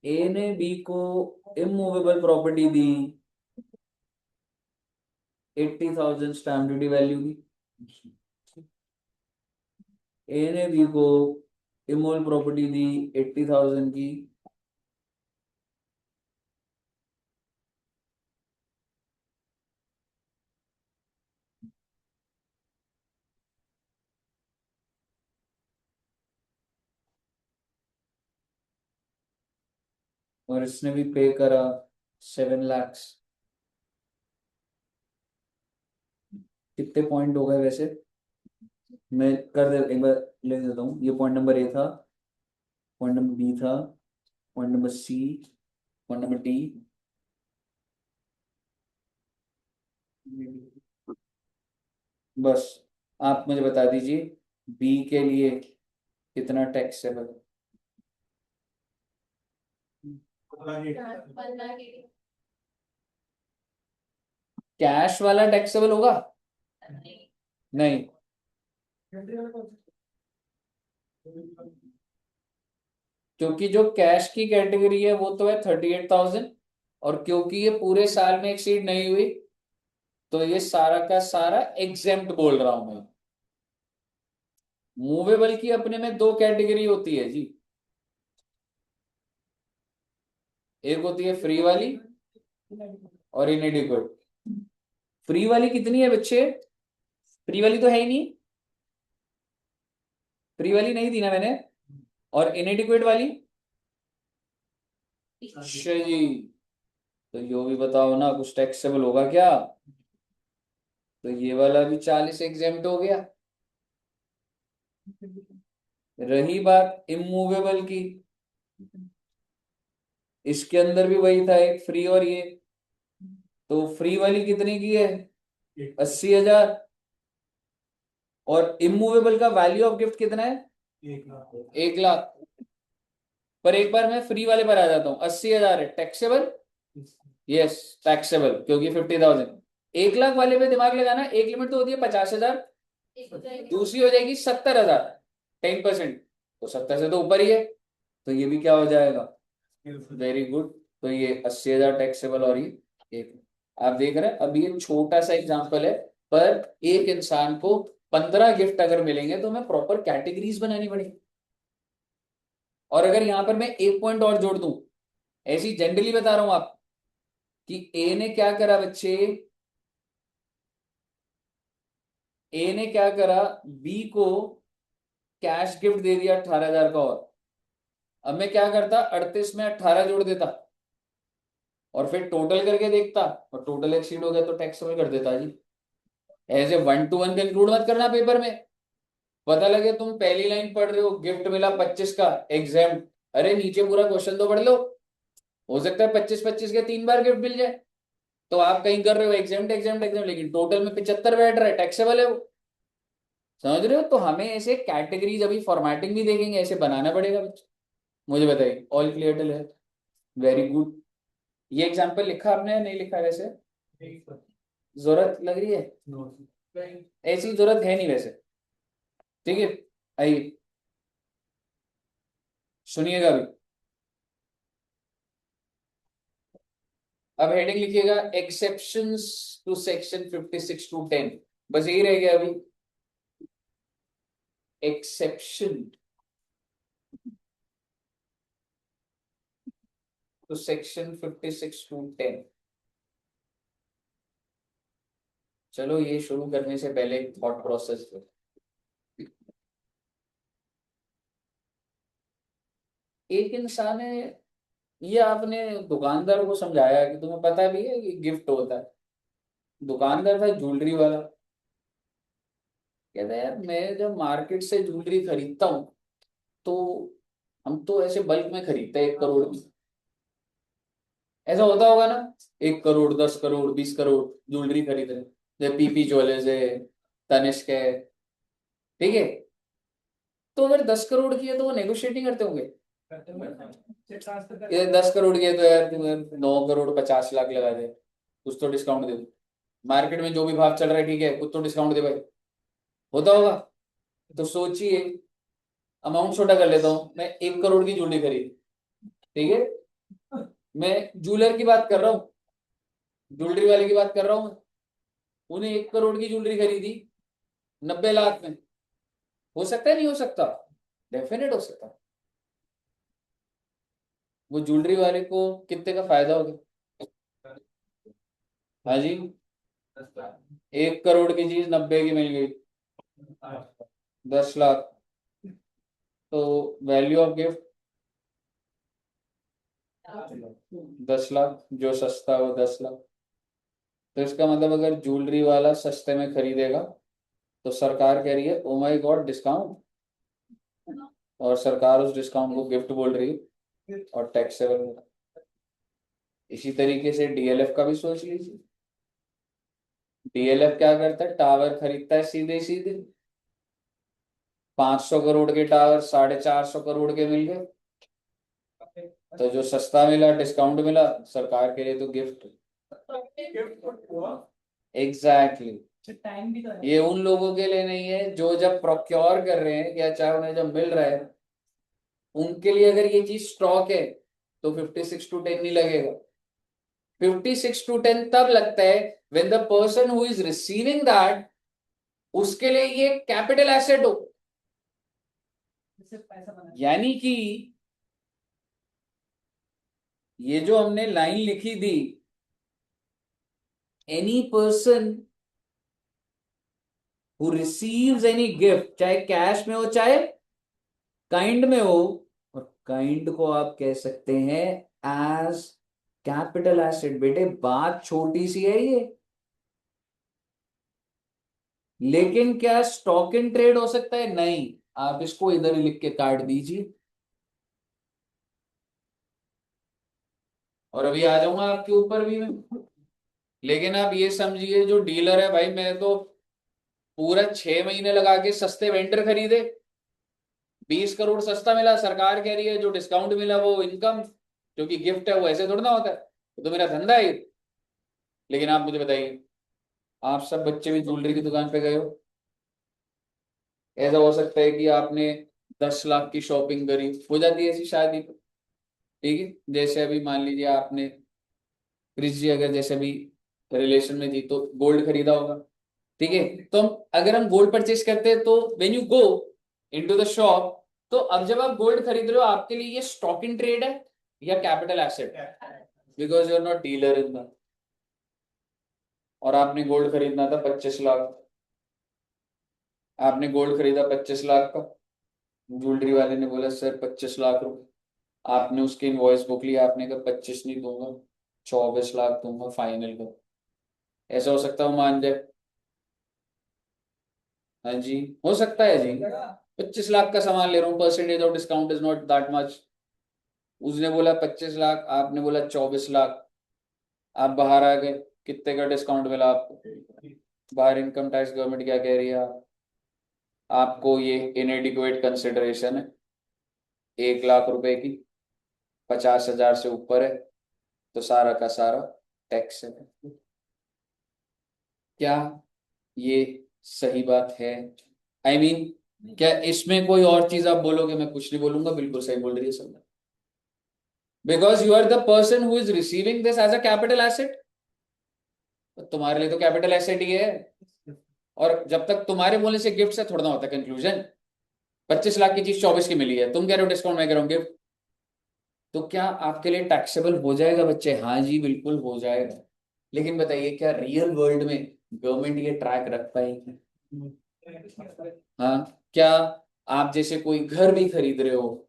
ए ने बी को इमूवेबल प्रॉपर्टी दी 80,000 स्टैम्प ड्यूटी वैल्यू की। ए ने बी को इमूवेबल प्रॉपर्टी दी 80,000 की, और इसने भी पे करा 7 लाख। कितने पॉइंट हो गए वैसे? मैं कर दे, एक बार लिख देता हूँ। ये पॉइंट नंबर ए था, पॉइंट नंबर बी था, point number C, point number D. बस आप मुझे बता दीजिए बी के लिए कितना टैक्सेबल है। कैश वाला टैक्सेबल होगा? नहीं। क्योंकि जो कैश की कैटेगरी है वो तो है 38,000, और क्योंकि ये पूरे साल में एक्सीड नहीं हुई, तो ये सारा का सारा एग्जेम्प्ट बोल रहा हूं मैं। मूवेबल की अपने में दो कैटेगरी होती है जी। एक होती है फ्री वाली और इनएडिक्वेट। फ्री वाली कितनी है बच्चे? फ्री वाली तो है ही नहीं, फ्री वाली नहीं दी ना मैंने। और इनएडिक्वेट वाली? अच्छा जी। तो यो भी बताओ ना, कुछ टैक्सेबल होगा क्या? तो ये वाला भी 40 एग्जेम्प्ट हो गया। रही बात इमूवेबल की, इसके अंदर भी वही था, एक फ्री और ये। तो फ्री वाली कितने की है? 80,000। और इमूवेबल का वैल्यू ऑफ गिफ्ट कितना है? 1 लाख। पर एक बार मैं फ्री वाले पर आ जाता हूँ, 80,000 है टैक्सेबल। यस, टैक्सेबल, क्योंकि 50,000। 1 लाख वाले पे दिमाग लगाना, एक लिमिट तो होती है 50,000, दूसरी हो जाएगी 70,000, 10%। तो 70 से तो ऊपर ही है, तो ये भी क्या हो जाएगा? Very good. तो ये 80,000 टैक्सेबल, और ये एक। आप देख रहे हैं, अभी ये छोटा सा एग्जांपल है, पर एक इंसान को 15 गिफ्ट अगर मिलेंगे तो हमें प्रॉपर कैटेगरीज बनानी पड़ेगी। और अगर यहां पर मैं एक पॉइंट और जोड़ दूं, ऐसी जनरली बता रहा हूं आप, कि ए ने क्या करा बच्चे, ए ने क्या करा, बी को कैश गिफ्ट दे दिया 18,000 का। और अब मैं क्या करता, 38 में 18 जोड़ देता, और फिर टोटल करके देखता, और टोटल एक्सीड हो गया तो टैक्सेबल कर देता जी। ऐसे 1 to 1 कंक्लूड मत करना पेपर में। पता लगे तुम पहली लाइन पढ़ रहे हो, गिफ्ट मिला 25 का एग्जाम, अरे नीचे पूरा क्वेश्चन तो पढ़ लो। हो सकता है 25-25 के 3 बार गिफ्ट मिल जाए। तो आप कहीं कर रहे हो एग्जाम एग्जाम एग्जाम, लेकिन टोटल में 75 बैठ रहा है, टैक्सेबल है वो। समझ रहे हो? तो हमें ऐसे कैटेगरीज, अभी फॉर्मेटिंग भी देखेंगे, ऐसे बनाना पड़ेगा बच्चे। मुझे बताइए, ऑल क्लियर टिल है? Very good. ये एग्जाम्पल लिखा आपने या नहीं लिखा वैसे? जरूरत लग रही है? ऐसी जरूरत है नहीं वैसे। ठीक है, आइए सुनिएगा अभी। अब हेडिंग लिखिएगा, एक्सेप्शंस टू सेक्शन 56 to 10। बस यही रह गया अभी। एक्सेप्शन तो सेक्शन 56(2)(10। चलो ये शुरू करने से पहले एक थॉट प्रोसेस है। एक इंसान है, ये आपने दुकानदार को समझाया कि तुम्हें पता भी है कि गिफ्ट होता है। दुकानदार था ज्वेलरी वाला, कहता है यार मैं जब मार्केट से ज्वेलरी खरीदता हूँ तो हम तो ऐसे बल्क में खरीदते हैं 1 करोड़ की। ऐसा होता होगा ना, 1 करोड़ 10 करोड़ 20 करोड़ ज्वेलरी खरीद रहे, जैसे पीपी ज्वेलर्स है, तनिष्क है, ठीक है। तो अगर 10 करोड़ की है तो वो नेगोशिएट नहीं करते होंगे, ये 10 करोड़ की है तो यार तुम 9 करोड़ 50 लाख लगा दे, कुछ तो डिस्काउंट दे दो, मार्केट में जो भी भाव चल रहा है ठीक है कुछ तो डिस्काउंट दे भाई, होता होगा। तो सोचिए, अमाउंट छोटा कर लेता हूँ, मैं 1 करोड़ की ज्वेलरी खरीदी, ठीक है, मैं ज्वेलर की बात कर रहा हूँ, ज्वेलरी वाले की बात कर रहा हूँ। उन्हें 1 करोड़ की ज्वेलरी खरीदी 90 लाख में, हो सकता है नहीं हो सकता, डेफिनेट हो सकता। वो ज्वेलरी वाले को कितने का फायदा हो गया? हाँ जी, 1 करोड़ की चीज 90 की मिल गई, 10 लाख। तो वैल्यू ऑफ गिफ्ट 10 लाख, जो सस्ता हो 10 लाख। तो इसका मतलब अगर ज्वेलरी वाला सस्ते में खरीदेगा तो सरकार कह रही है ओ माय गॉड डिस्काउंट, और सरकार उस डिस्काउंट को गिफ्ट बोल रही है और टैक्सेबल। इसी तरीके से डीएलएफ का भी सोच लीजिए। डीएलएफ क्या करता है, टावर खरीदता है सीधे सीधे, 500 करोड़ के टावर 450 करोड़ के मिल गए, तो जो सस्ता मिला डिस्काउंट मिला, सरकार के लिए तो गिफ्ट। Exactly exactly. ये उन लोगों के लिए नहीं है जो जब प्रोक्योर कर रहे हैं या चाहे उन्हें जब मिल रहा है, उनके लिए अगर ये चीज स्टॉक है तो 56(2)(10 नहीं लगेगा। 56(2)(10 तब लगता है when the person who is receiving that, उसके लिए ये कैपिटल एसेट हो। यानी कि ये जो हमने लाइन लिखी थी, any person who receives any gift, चाहे कैश में हो चाहे काइंड में हो, और काइंड को आप कह सकते हैं एज कैपिटल एसेट। बेटे बात छोटी सी है ये, लेकिन क्या स्टॉक इन ट्रेड हो सकता है? नहीं। आप इसको इधर ही लिख के काट दीजिए, और अभी आ जाऊंगा आपके ऊपर भी मैं। लेकिन आप ये समझिए, जो डीलर है भाई, मैं तो पूरा 6 महीने लगा के सस्ते वेंडर खरीदे, 20 करोड़ सस्ता मिला, सरकार कह रही है जो डिस्काउंट मिला वो इनकम, क्योंकि गिफ्ट है, वो ऐसे थोड़ा ना होता है, तो मेरा धंधा है। लेकिन आप मुझे बताइए, आप सब बच्चे भी ज्वेलरी की दुकान पे गए हो, ऐसा हो सकता है कि आपने 10 लाख की शॉपिंग करी, हो जाती है ऐसी शादी पे, ठीक है। जैसे अभी मान लीजिए आपने, क्रिस जी अगर जैसे अभी रिलेशन में थी तो गोल्ड खरीदा होगा, ठीक है। तो अगर हम गोल्ड परचेज करते हैं तो when you go into the shop, तो अब जब आप गोल्ड खरीद रहे हो, आपके लिए ये स्टॉक इन ट्रेड है या capital asset? Because you are not dealer in the. और आपने गोल्ड खरीदना था 25 लाख, आपने गोल्ड खरीदा 25 लाख का, ज्वेलरी वाले ने बोला सर 25 लाख रुपए, आपने उसकी इनवॉइस बुक लिया, आपने कहा 25 नहीं दूंगा, 24 लाख दूंगा फाइनल का। ऐसा हो सकता है वो मान जाए? हाँ जी, हो सकता है जी। 25 लाख का सामान ले रहा हूँ, percentage of discount is not that much. उसने बोला 25 लाख, आपने बोला 24 लाख, आप बाहर आ गए, कितने का डिस्काउंट मिला आपको? बाहर इनकम टैक्स गवर्नमेंट क्या कह रही है, आपको ये इनएडिक्वेट कंसिडरेशन है, 1 लाख रुपए की 50,000 से ऊपर है तो सारा का सारा टैक्स है। क्या ये सही बात है? आई I मीन क्या इसमें कोई और चीज आप बोलोगे? मैं कुछ नहीं बोलूंगा, बिल्कुल सही बोल रही है सब, because you are the person who is receiving this as a capital asset. तुम्हारे लिए तो कैपिटल एसेट ही है, और जब तक तुम्हारे बोलने से गिफ्ट से थोड़ा ना होता कंक्लूजन, 25 लाख की चीज 24 की मिली है, तुम कह रहे हो डिस्काउंट, मैं कह रहा हूँ गिफ्ट, तो क्या आपके लिए टैक्सेबल हो जाएगा बच्चे? हाँ जी बिल्कुल हो जाएगा। लेकिन बताइए क्या रियल वर्ल्ड में गवर्नमेंट ये ट्रैक रख पाएगी? हाँ, क्या आप जैसे कोई घर भी खरीद रहे हो,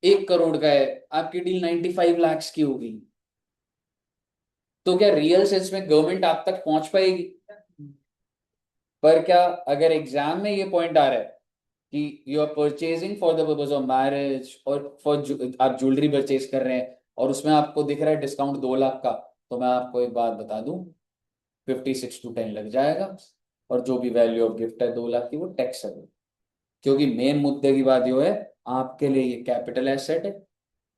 1 करोड़ का है, आपकी डील 95 लाख की होगी, तो क्या रियल सेंस में गवर्नमेंट आप तक पहुंच पाएगी? पर क्या अगर एग्जाम में ये पॉइंट आ रहा है कि you are purchasing for the purpose of marriage, और फॉर आप ज्वेलरी परचेज कर रहे हैं और उसमें आपको दिख रहा है डिस्काउंट 2 लाख का, तो मैं आपको एक बात बता दूं, 56 to 10 लग जाएगा, और जो भी वैल्यू ऑफ गिफ्ट है 2 लाख की वो टैक्स है। क्योंकि मेन मुद्दे की बात ये है, आपके लिए ये कैपिटल एसेट है,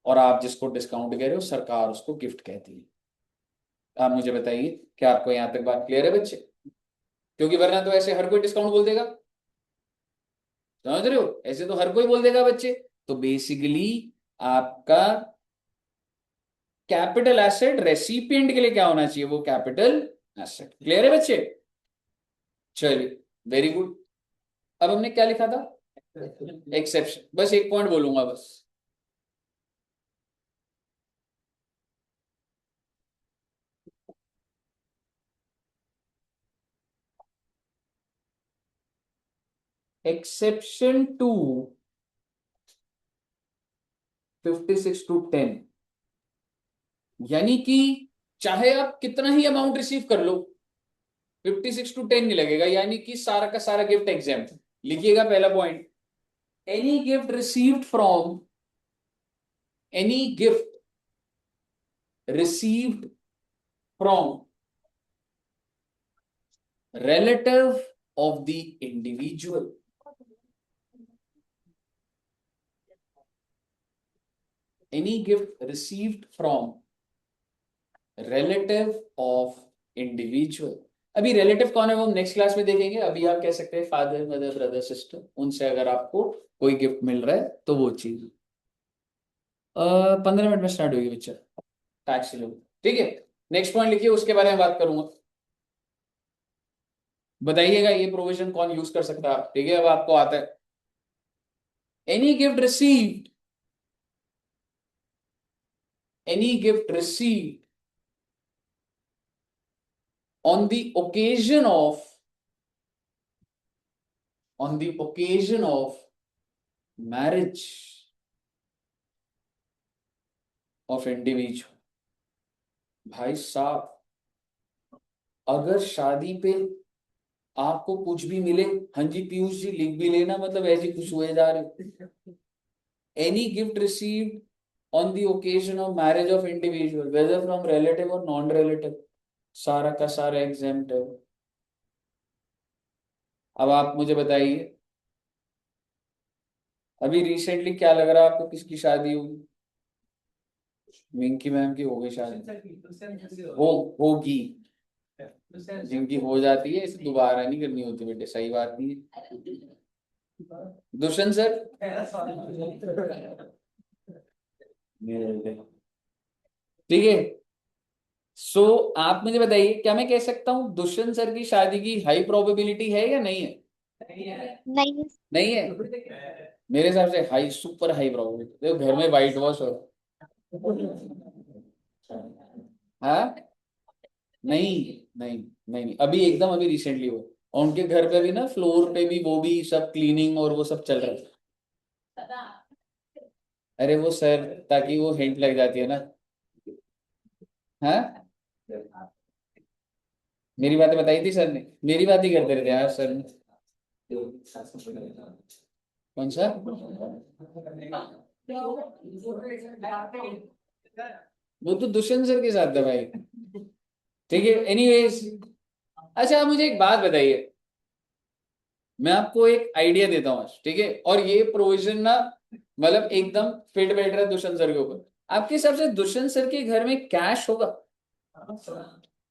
और आप जिसको डिस्काउंट कह रहे हो सरकार उसको गिफ्ट कहती है। आप मुझे बताइए, क्या आपको यहाँ तक बात क्लियर है बच्चे? क्योंकि वरना तो ऐसे हर कोई डिस्काउंट बोल देगा, समझ रहे हो, ऐसे तो हर कोई बोल देगा बच्चे। तो बेसिकली आपका कैपिटल एसेट रेसिपिएंट के लिए क्या होना चाहिए, वो कैपिटल एसेट। क्लियर है बच्चे? चलिए, वेरी गुड। अब हमने क्या लिखा था? एक्सेप्शन। बस एक पॉइंट बोलूंगा बस, एक्सेप्शन टू 56 to 10, यानी कि चाहे आप कितना ही अमाउंट रिसीव कर लो, 56 to 10 नहीं लगेगा, यानी कि सारा का सारा गिफ्ट एग्जाम्प्ट। लिखिएगा पहला point, any gift received from, any gift received from relative of the individual, any gift received from relative of individual। अभी रिलेटिव कौन है वो हम नेक्स्ट क्लास में देखेंगे, अभी आप कह सकते हैं फादर मदर ब्रदर सिस्टर, उनसे अगर आपको कोई गिफ्ट मिल रहा है तो वो चीज 15 मिनट में स्टार्ट होगी बच्चा, टैक्स लोग। ठीक है, नेक्स्ट पॉइंट लिखिए, उसके बारे में बात करूंगा। बताइएगा ये प्रोविजन कौन यूज कर सकता है? ठीक है, अब आपको आता है, any gift received, any gift received on the occasion of, on the occasion of marriage of individual। भाई साहब, अगर शादी पे आपको कुछ भी मिले, हाँ जी पीयूष जी लिख भी लेना, मतलब ऐसे खुश हुए जा रहे, any gift received on the occasion of marriage of individual whether from relative और नॉन रिलेटिव, सारा का सारा एग्जाम्प्ट है। अब आप मुझे बताइए, अभी रिसेंटली क्या लग रहा है आपको, किसकी शादी हुई? विंकी मैम की हो गई शादी, हो होगी, जिनकी हो जाती है इसे दोबारा नहीं करनी होती बेटे, सही बात नहीं है। दुष्यंत सर, ठीक है। सो आप मुझे बताइए, क्या मैं कह सकता हूँ दुष्यंत सर की शादी की हाई प्रोबेबिलिटी है या नहीं है? नहीं। नहीं है, मेरे हिसाब से हाई, सुपर हाई प्रोबेबिलिटी। देखो घर में वाइट वॉश हो, हाँ, नहीं नहीं नहीं नहीं, अभी एकदम अभी रिसेंटली हो, और उनके घर पे भी ना फ्लोर पे भी वो भी सब क्लीनिंग और वो सब चल रहा है। अरे वो सर, ताकि वो हिंट लग जाती है ना। हाँ, मेरी बातें बताई थी सर ने, मेरी बात ही करते रहते हैं यार सर ने। कौन सा? वो तो दुष्यंत सर के साथ था भाई। ठीक है, एनीवेज। अच्छा आप मुझे एक बात बताइए, मैं आपको एक आइडिया देता हूँ आज, ठीक है, और ये प्रोविजन ना मतलब एकदम फिट बैठ रहा है दुष्यंत सर के ऊपर। आपके हिसाब से दुष्यंत सर के घर में कैश होगा?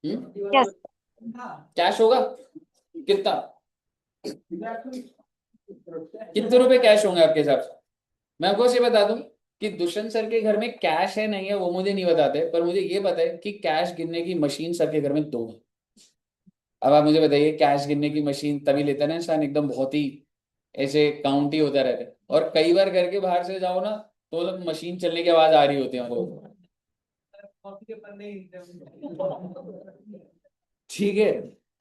यस। कैश होगा? कितना, कितने रुपए कैश होंगे आपके हिसाब से? मैं आपको ये बता दूं कि दुष्यंत सर के घर में कैश है नहीं है वो मुझे नहीं बताते, पर मुझे ये पता है कि कैश गिनने की मशीन सर के घर में 2 है। अब आप मुझे बताइए, कैश गिनने की मशीन तभी लेता है ना इंसान एकदम बहुत ही ऐसे काउंट ही होता रहता है। और कई बार घर के बाहर से जाओ ना तो मतलब मशीन चलने की आवाज आ रही होती है हमको। ठीक है,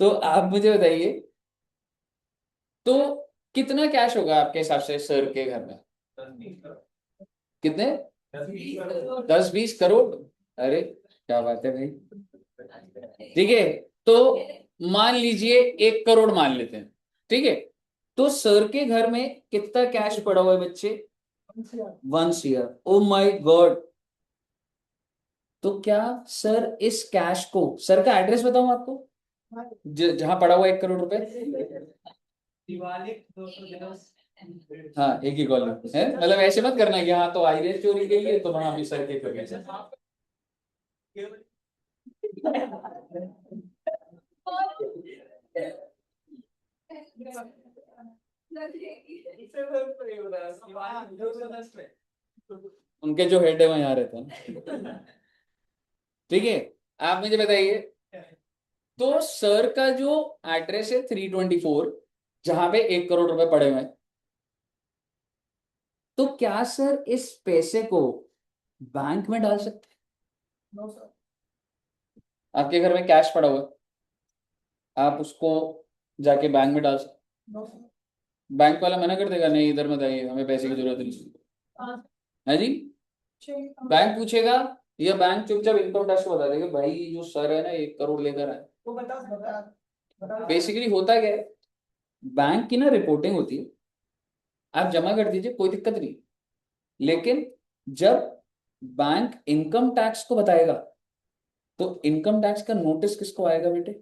तो आप मुझे बताइए, तो कितना कैश होगा आपके हिसाब से सर के घर में? कितने? 10-20 करोड़? अरे क्या बात है भाई। ठीक है, तो मान लीजिए 1 करोड़ मान लेते हैं। ठीक है, तो सर के घर में कितना कैश पड़ा हुआ है बच्चे? 1 CR। Oh my God. तो क्या सर इस कैश को, सर का एड्रेस बताऊं आपको, जहां पड़ा हुआ 1 करोड़ रुपए? हाँ, एक ही कॉलम है, मतलब ऐसे मत करना कि हाँ तो आईरेस चोरी गई है तो वहां भी सर के करके उनके जो हेड है वो यहाँ रहते हैं। ठीक है, आप मुझे बताइए, तो सर का जो एड्रेस है 324, जहां पे 1 करोड़ रुपए पड़े हुए हैं, तो क्या सर इस पैसे को बैंक में डाल सकते हैं? आपके घर में कैश पड़ा हुआ है, आप उसको जाके बैंक में डाल सकते? बैंक वाला मना कर देगा, नहीं इधर मत आइए, हमें पैसे की जरूरत नहीं है जी? बैंक पूछेगा, या बैंक चुपचाप इनकम टैक्स को बता देगा भाई जो सर है ना 1 करोड़ लेकर आए? बेसिकली होता क्या है, बैंक की ना रिपोर्टिंग होती है, आप जमा कर दीजिए कोई दिक्कत नहीं, लेकिन जब बैंक इनकम टैक्स को बताएगा तो इनकम टैक्स का नोटिस किसको आएगा बेटे?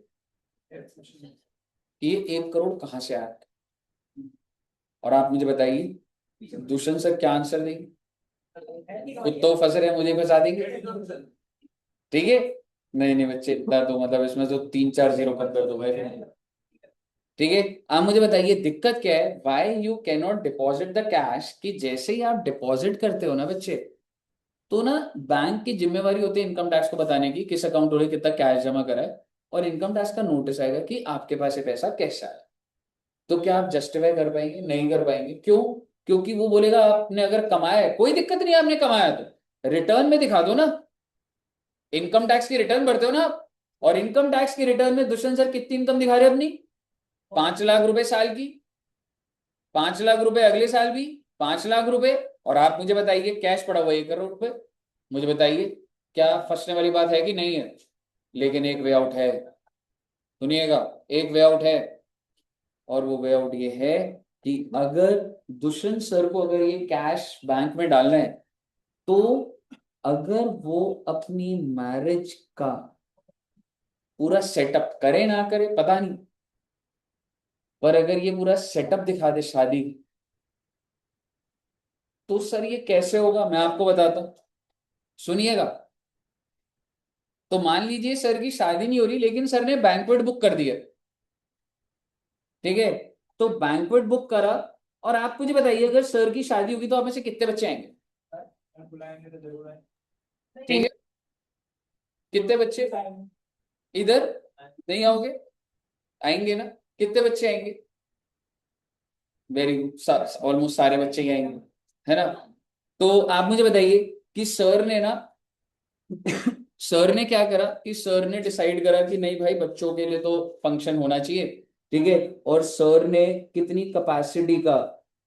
ये 1 करोड़ कहां से आया? और आप मुझे बताइए दुष्यंत सर क्या आंसर देंगे? खुद तो फंस रहे हैं, मुझे फंसा देंगे। ठीक है, नहीं नहीं बच्चे, इतना तो मतलब इसमें तो 3-4 0 कम कर दो भाई। ठीक है, आप मुझे बताइए दिक्कत क्या है, why you can not deposit the cash, कि जैसे ही आप डिपॉजिट करते हो ना बच्चे, तो ना बैंक की जिम्मेवारी होती है इनकम टैक्स को बताने की किस अकाउंट में कितना कैश जमा करा है, और इनकम टैक्स का नोटिस आएगा कि आपके पास ये पैसा कैसा है। तो क्या आप जस्टिफाई कर पाएंगे? नहीं कर पाएंगे। क्यों? क्योंकि वो बोलेगा आपने अगर कमाया है, कोई दिक्कत नहीं, आपने कमाया तो रिटर्न में दिखा दो ना, इनकम टैक्स की रिटर्न भरते हो ना आप, और इनकम टैक्स की रिटर्न में दुष्यंत सर कितनी इनकम दिखा रहे हैं अपनी? 5 लाख रुपए साल की, 5 लाख रुपए अगले साल भी, 5 लाख रुपए। और आप मुझे बताइए कैश पड़ा हुआ 1 करोड़ रुपए, मुझे बताइए क्या फंसने वाली बात है कि नहीं है? लेकिन एक वे आउट है, सुनिएगा, एक वे आउट है, और वो वे आउट ये है कि अगर दुष्यंत सर को अगर ये कैश बैंक में डालना है, तो अगर वो अपनी मैरिज का पूरा सेटअप करे ना करे पता नहीं, पर अगर ये पूरा सेटअप दिखा दे शादी, तो सर ये कैसे होगा मैं आपको बताता हूं, सुनिएगा। तो मान लीजिए सर की शादी नहीं हो रही, लेकिन सर ने बैंक्वेट बुक कर दिया। ठीक है, तो बैंक्वेट बुक करा, और आप मुझे बताइए अगर सर की शादी होगी तो आप में से कितने बच्चे आएंगे? ठीक है, कितने बच्चे? इधर नहीं आओगे? आएंगे ना? कितने बच्चे आएंगे? वेरी गुड, ऑलमोस्ट सारे बच्चे ही आएंगे, है ना? तो आप मुझे बताइए कि सर ने ना सर ने क्या करा कि सर ने डिसाइड करा कि नहीं भाई बच्चों के लिए तो फंक्शन होना चाहिए। ठीक है, और सर ने कितनी कैपेसिटी का,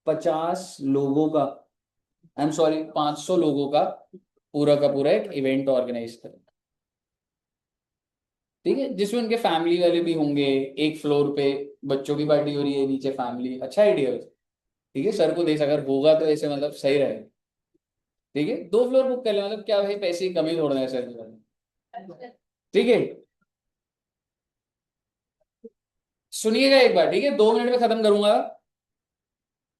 50 लोगों का, आई एम सॉरी 500 लोगों का पूरा एक इवेंट ऑर्गेनाइज करा। ठीक है, जिसमें उनके फैमिली वाले भी होंगे, एक फ्लोर पे बच्चों की पार्टी हो रही है, नीचे फैमिली, अच्छा आइडिया है। ठीक है, सर को देख अगर होगा तो ऐसे मतलब सही रहेगा। ठीक है, 2 फ्लोर बुक कर ले, मतलब क्या भाई पैसे की कमी थोड़ा है सर की वाले। ठीक है, सुनिएगा एक बार, ठीक है 2 मिनट में खत्म करूंगा।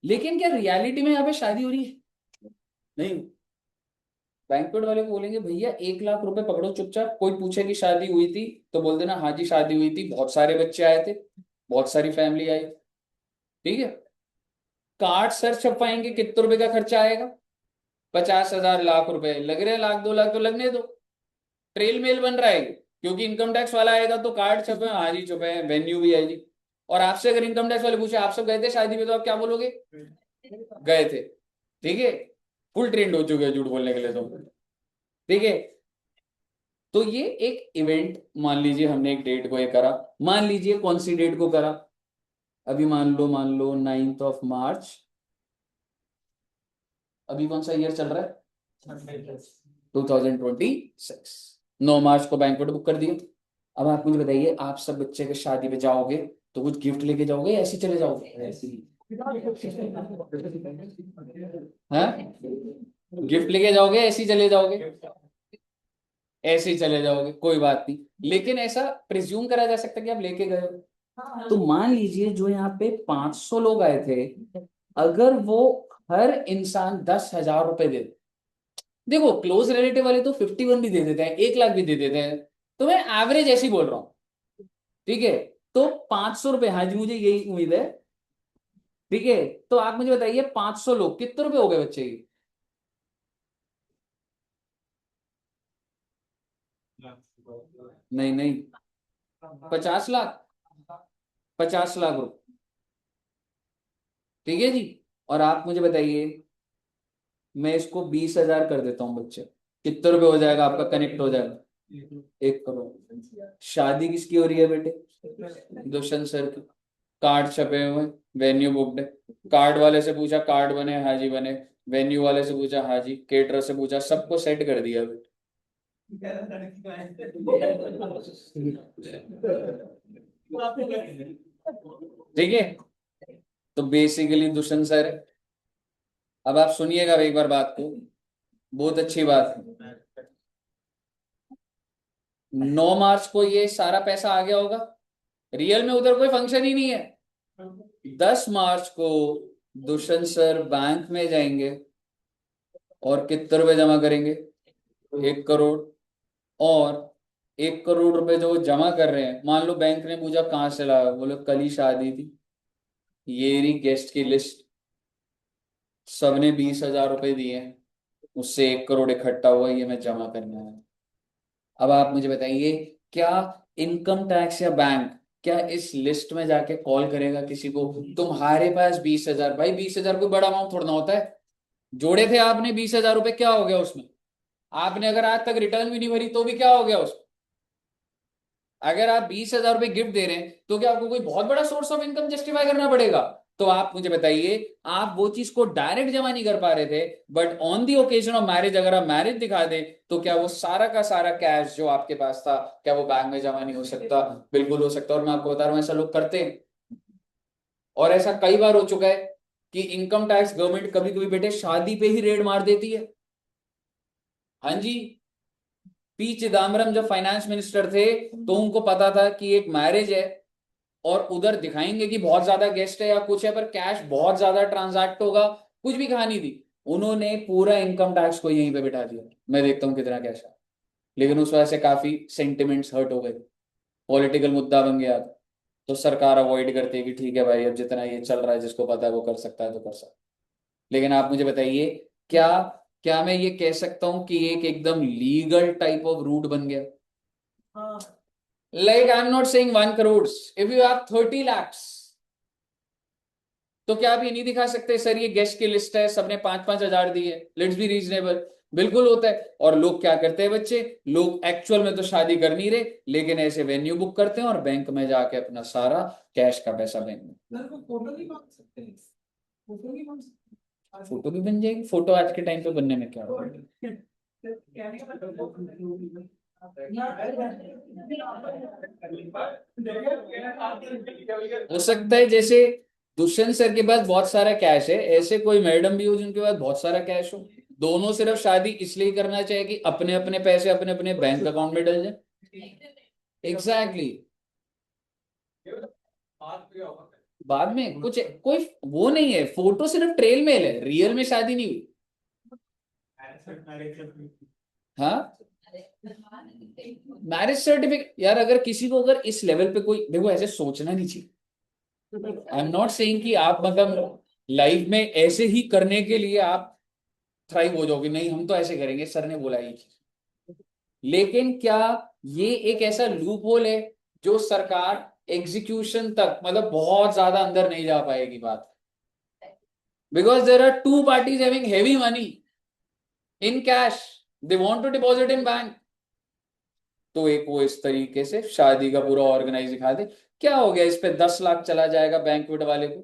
लेकिन क्या रियलिटी में यहाँ पे शादी हो रही है? नहीं। बैंक्वेट वाले को बोलेंगे भैया 1 लाख रुपए पकड़ो चुपचाप, कोई पूछे कि शादी हुई थी तो बोल देना हाँ जी शादी हुई थी, बहुत सारे बच्चे आए थे, बहुत सारी फैमिली आई। ठीक है, कार्ड सर छपवाएंगे, कितने रुपए का खर्चा आएगा? 50,000, लाख रुपए लग रहे हैं, लाख 2 लाख तो लगने दो, ट्रेल मेल बन रहा है, क्योंकि इनकम टैक्स वाला आएगा तो कार्ड छपे, हाँ जी छपे, वेन्यू भी है जी। और आपसे अगर इनकम टैक्स वाले पूछे आप सब गए थे शादी में, तो आप क्या बोलोगे? गए थे। ठीक है, फुल ट्रेंड हो चुके हैं झूठ बोलने के लिए तो। ठीक है, तो ये एक इवेंट, मान लीजिए हमने एक डेट को ये करा, मान लीजिए कौन सी डेट को करा, अभी मान लो 9th ऑफ मार्च, अभी कौन सा ईयर चल रहा है? 2026। 9 मार्च को बैंक्वेट बुक कर दिया। अब आप मुझे बताइए, आप सब बच्चे के शादी पे जाओगे तो कुछ गिफ्ट लेके जाओगे या ऐसे ही चले जाओगे? हाँ, गिफ्ट लेके जाओगे ऐसे ही चले जाओगे? ऐसे ही चले जाओगे, कोई बात नहीं। लेकिन ऐसा प्रिज्यूम करा जा सकता है कि आप लेके गए हो। तो मान लीजिए जो यहाँ पे 500 लोग आए थे, अगर वो हर इंसान 10,000 रुपए दे, देखो क्लोज रिलेटिव वाले तो 51 भी दे देते हैं, 1 लाख भी दे देते हैं, तो मैं एवरेज ऐसे ही बोल रहा हूँ। ठीक है, तो 500 रुपए, हाँ जी मुझे यही उम्मीद है। ठीक है, तो आप मुझे बताइए 500 लोग कितने रुपए हो गए बच्चे की? नहीं नहीं, 50 लाख, 50 लाख रुपए। ठीक है जी, और आप मुझे बताइए, मैं इसको 20,000 कर देता हूँ बच्चे, कितने रुपए हो जाएगा आपका, कनेक्ट हो जाएगा? 1 करोड़। शादी किसकी हो रही है बेटे? दुष्यंत सर की। कार्ड छपे हुए, वेन्यू बुकड है। कार्ड वाले से पूछा कार्ड बने, हाँ जी बने। वेन्यू वाले से पूछा, हाँ जी। केटरर से पूछा, सबको सेट कर दिया बेटे। ठीक है, तो बेसिकली दुष्यंत सर है। अब आप सुनिएगा एक बार बात को, बहुत अच्छी बात है। 9 मार्च को ये सारा पैसा आ गया होगा, रियल में उधर कोई फंक्शन ही नहीं है। 10 मार्च को दुष्यंत सर बैंक में जाएंगे और कितने रुपए जमा करेंगे? 1 करोड़। और 1 करोड़ रुपए जो वो जमा कर रहे हैं, मान लो बैंक ने पूछा कहाँ से लाया, बोले कल ही शादी थी, ये रही गेस्ट की लिस्ट, सबने 20,000 रुपए दिए, उससे 1 करोड़ इकट्ठा हुआ, ये मैं जमा करना है। अब आप मुझे बताइए, क्या इनकम टैक्स या बैंक क्या इस लिस्ट में जाके कॉल करेगा किसी को, तुम्हारे पास 20,000? भाई 20,000 कोई बड़ा अमाउंट थोड़ा ना होता है। जोड़े थे आपने 20,000 रुपए, क्या हो गया उसमें? आपने अगर आज तक रिटर्न भी नहीं भरी तो भी क्या हो गया उसमें? अगर आप 20,000 रुपए गिफ्ट दे रहे हैं तो क्या आपको कोई बहुत बड़ा सोर्स ऑफ इनकम जस्टिफाई करना पड़ेगा? तो आप मुझे बताइए, आप वो चीज को डायरेक्ट जमा नहीं कर पा रहे थे, but on the occasion of marriage अगर आप मैरिज दिखा दे, तो क्या वो सारा का सारा कैश जो आपके पास था, क्या वो बैंक में जमा नहीं हो सकता? बिल्कुल हो सकता है, और मैं आपको बता रहा हूं ऐसा लोग करते हैं। और ऐसा कई बार हो चुका है कि इनकम टैक्स गवर्नमेंट कभी कभी बेटे शादी पे ही रेड मार देती है। हाँ जी, पी चिदम्बरम जब फाइनेंस मिनिस्टर थे तो उनको पता था कि एक मैरिज है और उधर दिखाएंगे कि बहुत ज्यादा गेस्ट है या कुछ है, पर कैश बहुत ज्यादा ट्रांजैक्ट होगा, कुछ भी कहानी थी। उन्होंने पूरा इनकम टैक्स को यहीं पे बिठा दिया, मैं देखता हूँ कितना कैश है। लेकिन उस वजह से काफी सेंटिमेंट्स हर्ट हो गए, पॉलिटिकल मुद्दा बन गया। तो सरकार अवॉइड करती है कि ठीक है भाई, अब जितना ये चल रहा है जिसको पता है वो कर सकता है तो कर सकता है। लेकिन आप मुझे बताइए, क्या क्या मैं ये कह सकता हूं कि एक एकदम लीगल टाइप ऑफ रूट बन गया? हाँ like I am not saying 1 crore, if you have 30 lakhs, तो क्या आप ये नहीं दिखा सकते सर ये गेस्ट की लिस्ट है, सबने 5-5 हजार दी है, लेट्स बी रीजनेबल? बिल्कुल होता है। और लोग क्या करते हैं बच्चे, लोग एक्चुअल में तो शादी कर नहीं रहे, लेकिन ऐसे वेन्यू बुक करते हैं और बैंक में जाके अपना सारा कैश का पैसा बैंक में। सर को फोटो नहीं मांग सकते, फोटो नहीं मांग सकते। फोटो भी बन जाएगी, फोटो आज के टाइम पे बनने में क्या होगा? हो सकता है जैसे दुष्यंत सर के पास बहुत सारा कैश है, ऐसे कोई मैडम भी हो जिनके पास बहुत सारा कैश हो। दोनों सिर्फ शादी इसलिए करना चाहिए कि अपने अपने पैसे अपने अपने बैंक अकाउंट में डल जाए। एग्जैक्टली बाद में कुछ कोई वो नहीं है, फोटो सिर्फ ट्रेल मेल है, रियल में शादी नहीं हुई। हाँ, मैरिज सर्टिफिकेट यार, अगर किसी को अगर इस लेवल पे कोई, देखो ऐसे सोचना नहीं चाहिए। आई एम नॉट सेइंग कि आप मतलब लाइफ में ऐसे ही करने के लिए आप थ्राइव हो जाओगे, नहीं हम तो ऐसे करेंगे, सर ने बोला ये चीज। लेकिन क्या ये एक ऐसा लूप होल है जो सरकार एग्जीक्यूशन तक, मतलब बहुत ज्यादा अंदर नहीं जा पाएगी बात, because there are two parties having heavy money in cash, they want to deposit in bank. तो एक वो इस तरीके से शादी का पूरा ऑर्गेनाइज दिखा दे, क्या हो गया इस पे 10 लाख चला जाएगा बैंक्वेट वाले को,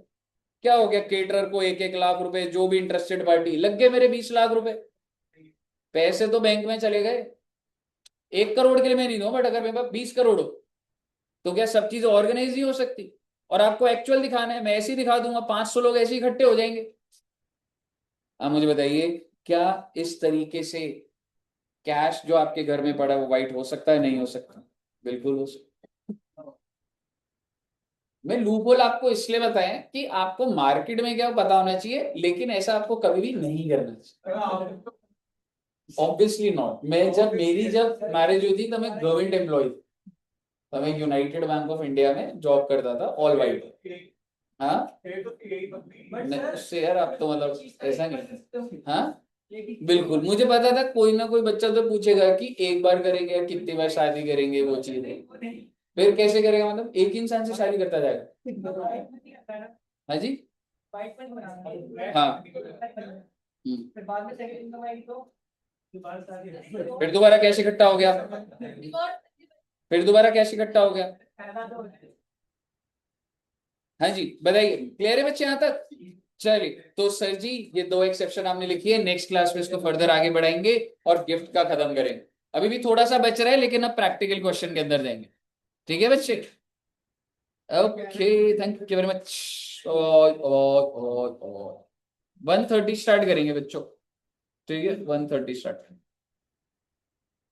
क्या हो गया केटरर को 1-1 लाख रुपए, जो भी इंटरेस्टेड पार्टी, लग गए मेरे 20 लाख रुपए, पैसे तो बैंक में चले गए। 1 करोड़ के लिए मैं नहीं दूं, बट अगर मेरे पास 20 करोड़ हो तो क्या सब चीजें ऑर्गेनाइज नहीं हो सकती? और आपको एक्चुअल दिखाना है, मैं ऐसे ही दिखा दूंगा, 500 लोग ऐसे ही इकट्ठे हो जाएंगे। आप मुझे बताइए, क्या इस तरीके से कैश जो आपके घर में पड़ा है वो वाइट हो सकता है? नहीं हो सकता, बिल्कुल हो सकता। मैं लूपहोल आपको इसलिए बताया कि आपको मार्केट में क्या पता होना चाहिए, लेकिन ऐसा आपको कभी भी नहीं करना चाहिए। Obviously not. मैं जब मैरिज हुई थी तो मैं गवर्नमेंट एम्प्लॉय, तो मैं यूनाइटेड बैंक ऑफ इंडिया में जॉब करता था, ऑल वाइट। हाँ उससे यार आप तो मतलब ऐसा नहीं। हाँ बिल्कुल, मुझे पता था कोई ना कोई बच्चा तो पूछेगा कि एक बार करेंगे या कितनी बार शादी करेंगे, वो चीज है। फिर कैसे करेगा, मतलब एक इंसान से शादी करता जाएगा? हाँ जी। हाँ फिर दोबारा कैश इकट्ठा हो गया? फिर दोबारा कैश इकट्ठा हो गया? हाँ जी बताइए, क्लियर है बच्चे यहाँ तक? चलिए, तो सर जी ये 2 एक्सेप्शन आपने लिखी है, नेक्स्ट क्लास में इसको फर्दर आगे बढ़ाएंगे और गिफ्ट का खत्म करेंगे। अभी भी थोड़ा सा बच रहा है, लेकिन अब प्रैक्टिकल क्वेश्चन के अंदर देंगे। ठीक है बच्चे? Okay, thank you very much. 1:30 start करेंगे बच्चों, ठीक है? 1:30 स्टार्ट।